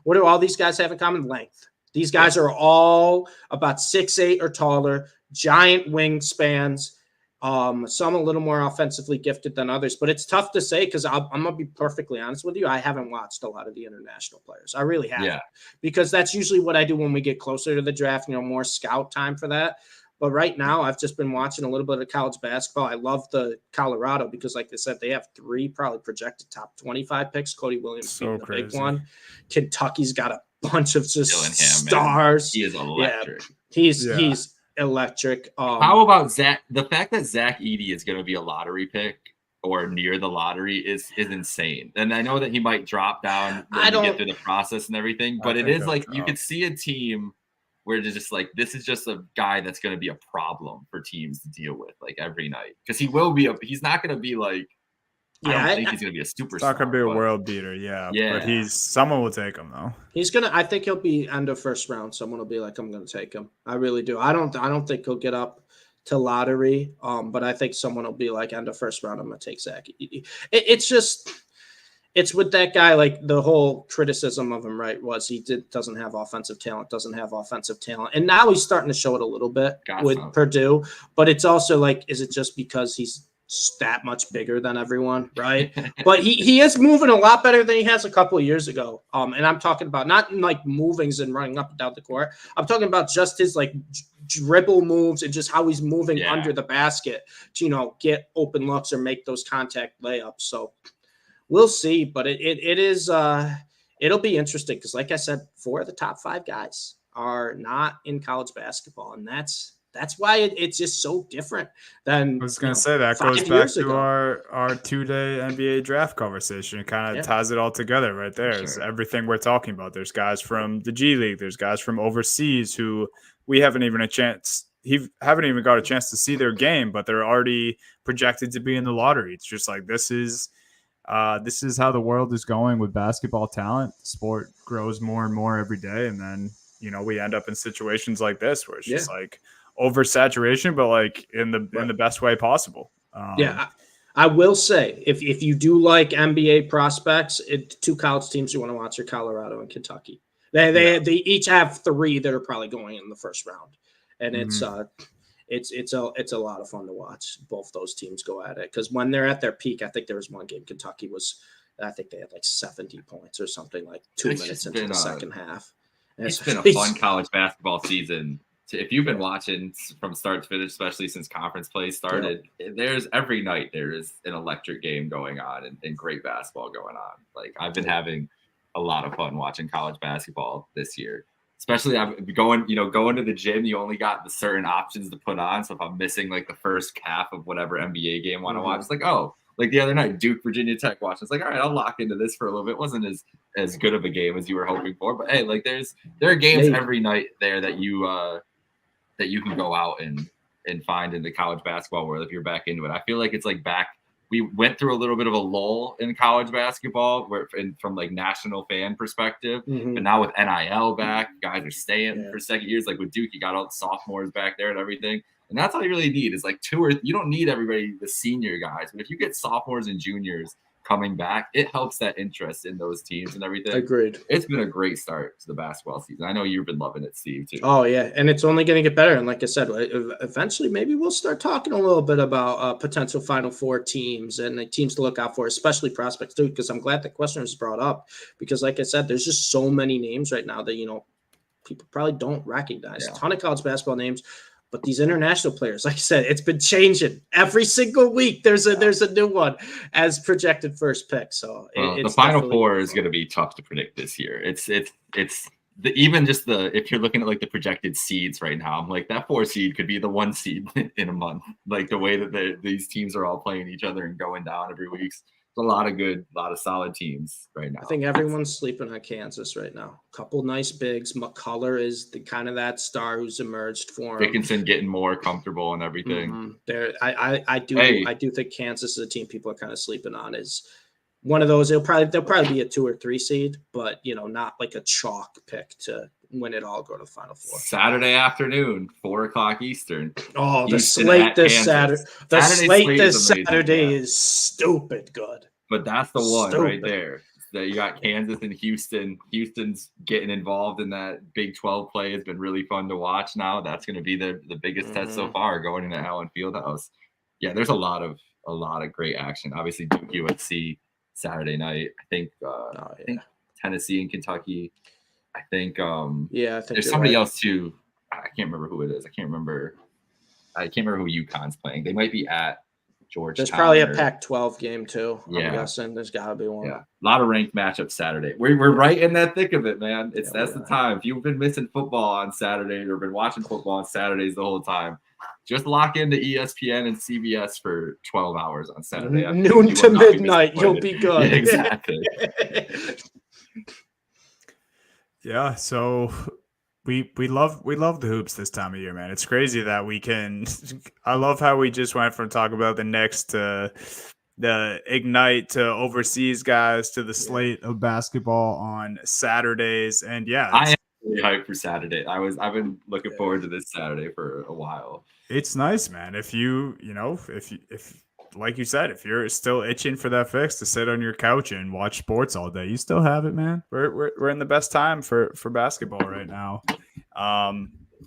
What do all these guys have in common? Length. These guys are all about 6'8" or taller, giant wingspans. Some a little more offensively gifted than others, but it's tough to say because I'm gonna be perfectly honest with you. I haven't watched a lot of the international players. I really haven't, because that's usually what I do when we get closer to the draft. More scout time for that. But right now, I've just been watching a little bit of college basketball. I love the Colorado because, like I said, they have 3 probably projected top 25 picks. Cody Williams being the big one. Kentucky's got a bunch of just stars. Man. He is electric. He's electric. How about Zach? The fact that Zach Edey is going to be a lottery pick or near the lottery is insane. And I know that he might drop down when you get through the process and everything, but it is like you could see a team where they're just like, this is just a guy that's going to be a problem for teams to deal with like every night because he will be. He's not going to be like. I don't think he's going to be a superstar. It's not going to be a world beater, but someone will take him though. I think he'll be end of first round. Someone will be like, I'm going to take him. I really do. I don't think he'll get up to lottery. But I think someone will be like end of first round. I'm going to take Zach. It's with that guy, like the whole criticism of him, right, was he doesn't have offensive talent. And now he's starting to show it a little bit with Purdue. But it's also like, is it just because he's that much bigger than everyone, right? But he is moving a lot better than he has a couple of years ago. And I'm talking about not like movings and running up and down the court. I'm talking about just his like dribble moves and just how he's moving under the basket to, get open looks or make those contact layups. So we'll see, but it'll be interesting because, like I said, 4 of the top 5 guys are not in college basketball, and that's why it's just so different than. I was going to say that goes back to our 2-day NBA draft conversation. It kind of ties it all together right there. It's everything we're talking about. There's guys from the G League. There's guys from overseas who we haven't even got a chance to see their game, but they're already projected to be in the lottery. It's just like this is how the world is going with basketball talent. The sport grows more and more every day, and then we end up in situations like this where it's just like oversaturation, but like in the best way possible. I will say if you do like NBA prospects, 2 college teams you want to watch are Colorado and Kentucky. They each have 3 that are probably going in the first round, and it's a lot of fun to watch both those teams go at it because when they're at their peak, I think there was one game Kentucky I think they had like 70 points or something like 2 minutes into the second half. And it's been a fun college basketball season. If you've been watching from start to finish, especially since conference play started, there's every night there is an electric game going on and great basketball going on. Like I've been having a lot of fun watching college basketball this year. Especially I'm going to the gym, you only got the certain options to put on. So if I'm missing like the first half of whatever NBA game I want to watch, it's like, like the other night, Duke, Virginia Tech watch. It's like, all right, I'll lock into this for a little bit. It wasn't as good of a game as you were hoping for, but hey, like there are games every night there that you can go out and find in the college basketball world if you're back into it. I feel like it's like we went through a little bit of a lull in college basketball from like national fan perspective, but now with NIL back, guys are staying for second years. Like with Duke, you got all the sophomores back there and everything. And that's all you really need is like you don't need everybody, the senior guys. But if you get sophomores and juniors coming back, it helps that interest in those teams and everything. Agreed. It's been a great start to the basketball season. I know you've been loving it, Steve, too. Oh, yeah. And it's only going to get better. And like I said, eventually maybe we'll start talking a little bit about potential Final Four teams and the teams to look out for, especially prospects, too, because I'm glad the question was brought up. Because like I said, there's just so many names right now that, people probably don't recognize. Yeah. A ton of college basketball names. But these international players, like I said, it's been changing every single week. There's a new one as projected first pick. So the Final Four is going to be tough to predict this year. It's if you're looking at like the projected seeds right now, I'm like that 4 seed could be the 1 seed in a month. Like the way that these teams are all playing each other and going down every week. A lot of solid teams right now. I think everyone's sleeping on Kansas right now. Couple nice bigs. McCullough is the kind of that star who's emerged for him. Dickinson getting more comfortable and everything. Mm-hmm. I do think Kansas is a team people are kind of sleeping on. Is one of those. They'll probably be a 2 or 3 seed, but not like a chalk pick to win it all. Go to the Final Four. Saturday afternoon, 4:00 Eastern. Oh, Houston the slate this Saturday. The slate this Saturday is stupid good. But that's the one right there. That you got Kansas and Houston. Houston's getting involved in that Big 12 play. Has been really fun to watch now. That's going to be the biggest test so far going into Allen Fieldhouse. Yeah, there's a lot of great action. Obviously, Duke USC Saturday night. I think Tennessee and Kentucky. I think there's somebody else too. I can't remember who it is. I can't remember who UConn's playing. They might be at Georgetown. There's probably a Pac-12 game too. I'm guessing there's got to be one. Yeah, a lot of ranked matchups Saturday. We're right in that thick of it, man. That's the time. If you've been missing football on Saturday or been watching football on Saturdays the whole time, just lock into ESPN and CBS for 12 hours on Saturday. Noon to midnight, you'll be good. Yeah, exactly. Yeah, so we love the hoops this time of year, man. It's crazy that we can. I love how we just went from talking about the Knicks to the Ignite to overseas guys to the slate of basketball on Saturdays, and I am really hyped for Saturday. I've been looking forward to this Saturday for a while. It's nice, man. If like you said, if you're still itching for that fix to sit on your couch and watch sports all day, you still have it, man. We're in the best time for basketball right now.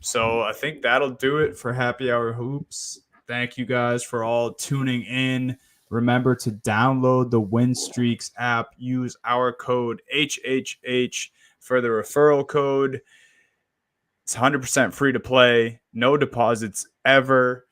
So I think that'll do it for Happy Hour Hoops. Thank you guys for all tuning in. Remember to download the Win Streaks app. Use our code HHH for the referral code. It's 100% free to play. No deposits ever.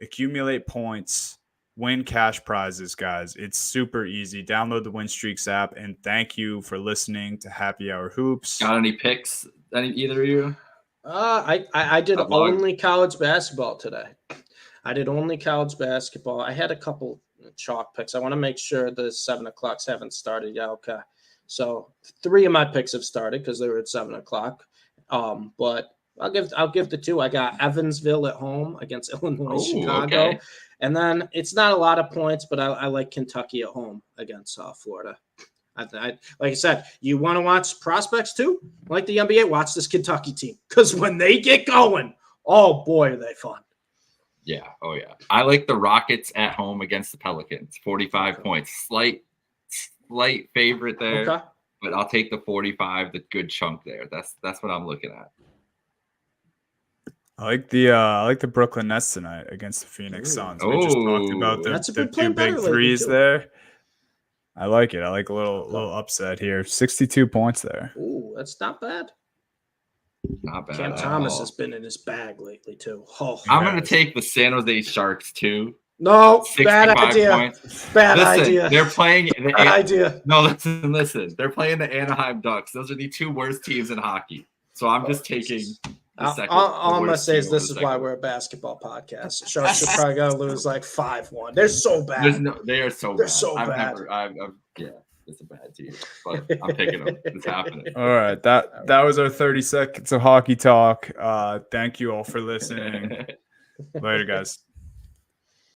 Accumulate points. Win cash prizes, guys. It's super easy. Download the Win Streaks app, and thank you for listening to Happy Hour Hoops. Got any picks? Either of you? I did only college basketball today. I did only college basketball. I had a couple chalk picks. I want to make sure the 7 o'clocks haven't started yet. Okay, so 3 of my picks have started because they were at 7 o'clock. But I'll give the 2. I got Evansville at home against Illinois, Chicago. Okay. And then it's not a lot of points, but I like Kentucky at home against Florida. Like I said, you want to watch prospects too? Like the NBA, watch this Kentucky team. Because when they get going, oh boy, are they fun. Yeah. Oh, yeah. I like the Rockets at home against the Pelicans. 45 points. Slight favorite there. Okay. But I'll take the 45, the good chunk there. That's what I'm looking at. I like the Brooklyn Nets tonight against the Phoenix Suns. We just talked about the 2 big threes there. I like it. I like a little upset here. 62 points there. Ooh, that's not bad. Not bad. Cam Thomas has been in his bag lately too. Oh, I'm going to take the San Jose Sharks too. No, bad idea. Points. Bad idea. They're playing. Bad idea. No, listen. They're playing the Anaheim Ducks. Those are the 2 worst teams in hockey. So I'm just taking. All I'm gonna say is this is why we're a basketball podcast. Sharks are probably gonna lose like 5-1. They're so bad. They are so bad. They're so bad. It's a bad team, but I'm picking them. It's happening. All right, that was our 30 seconds of hockey talk. Thank you all for listening. Later, guys.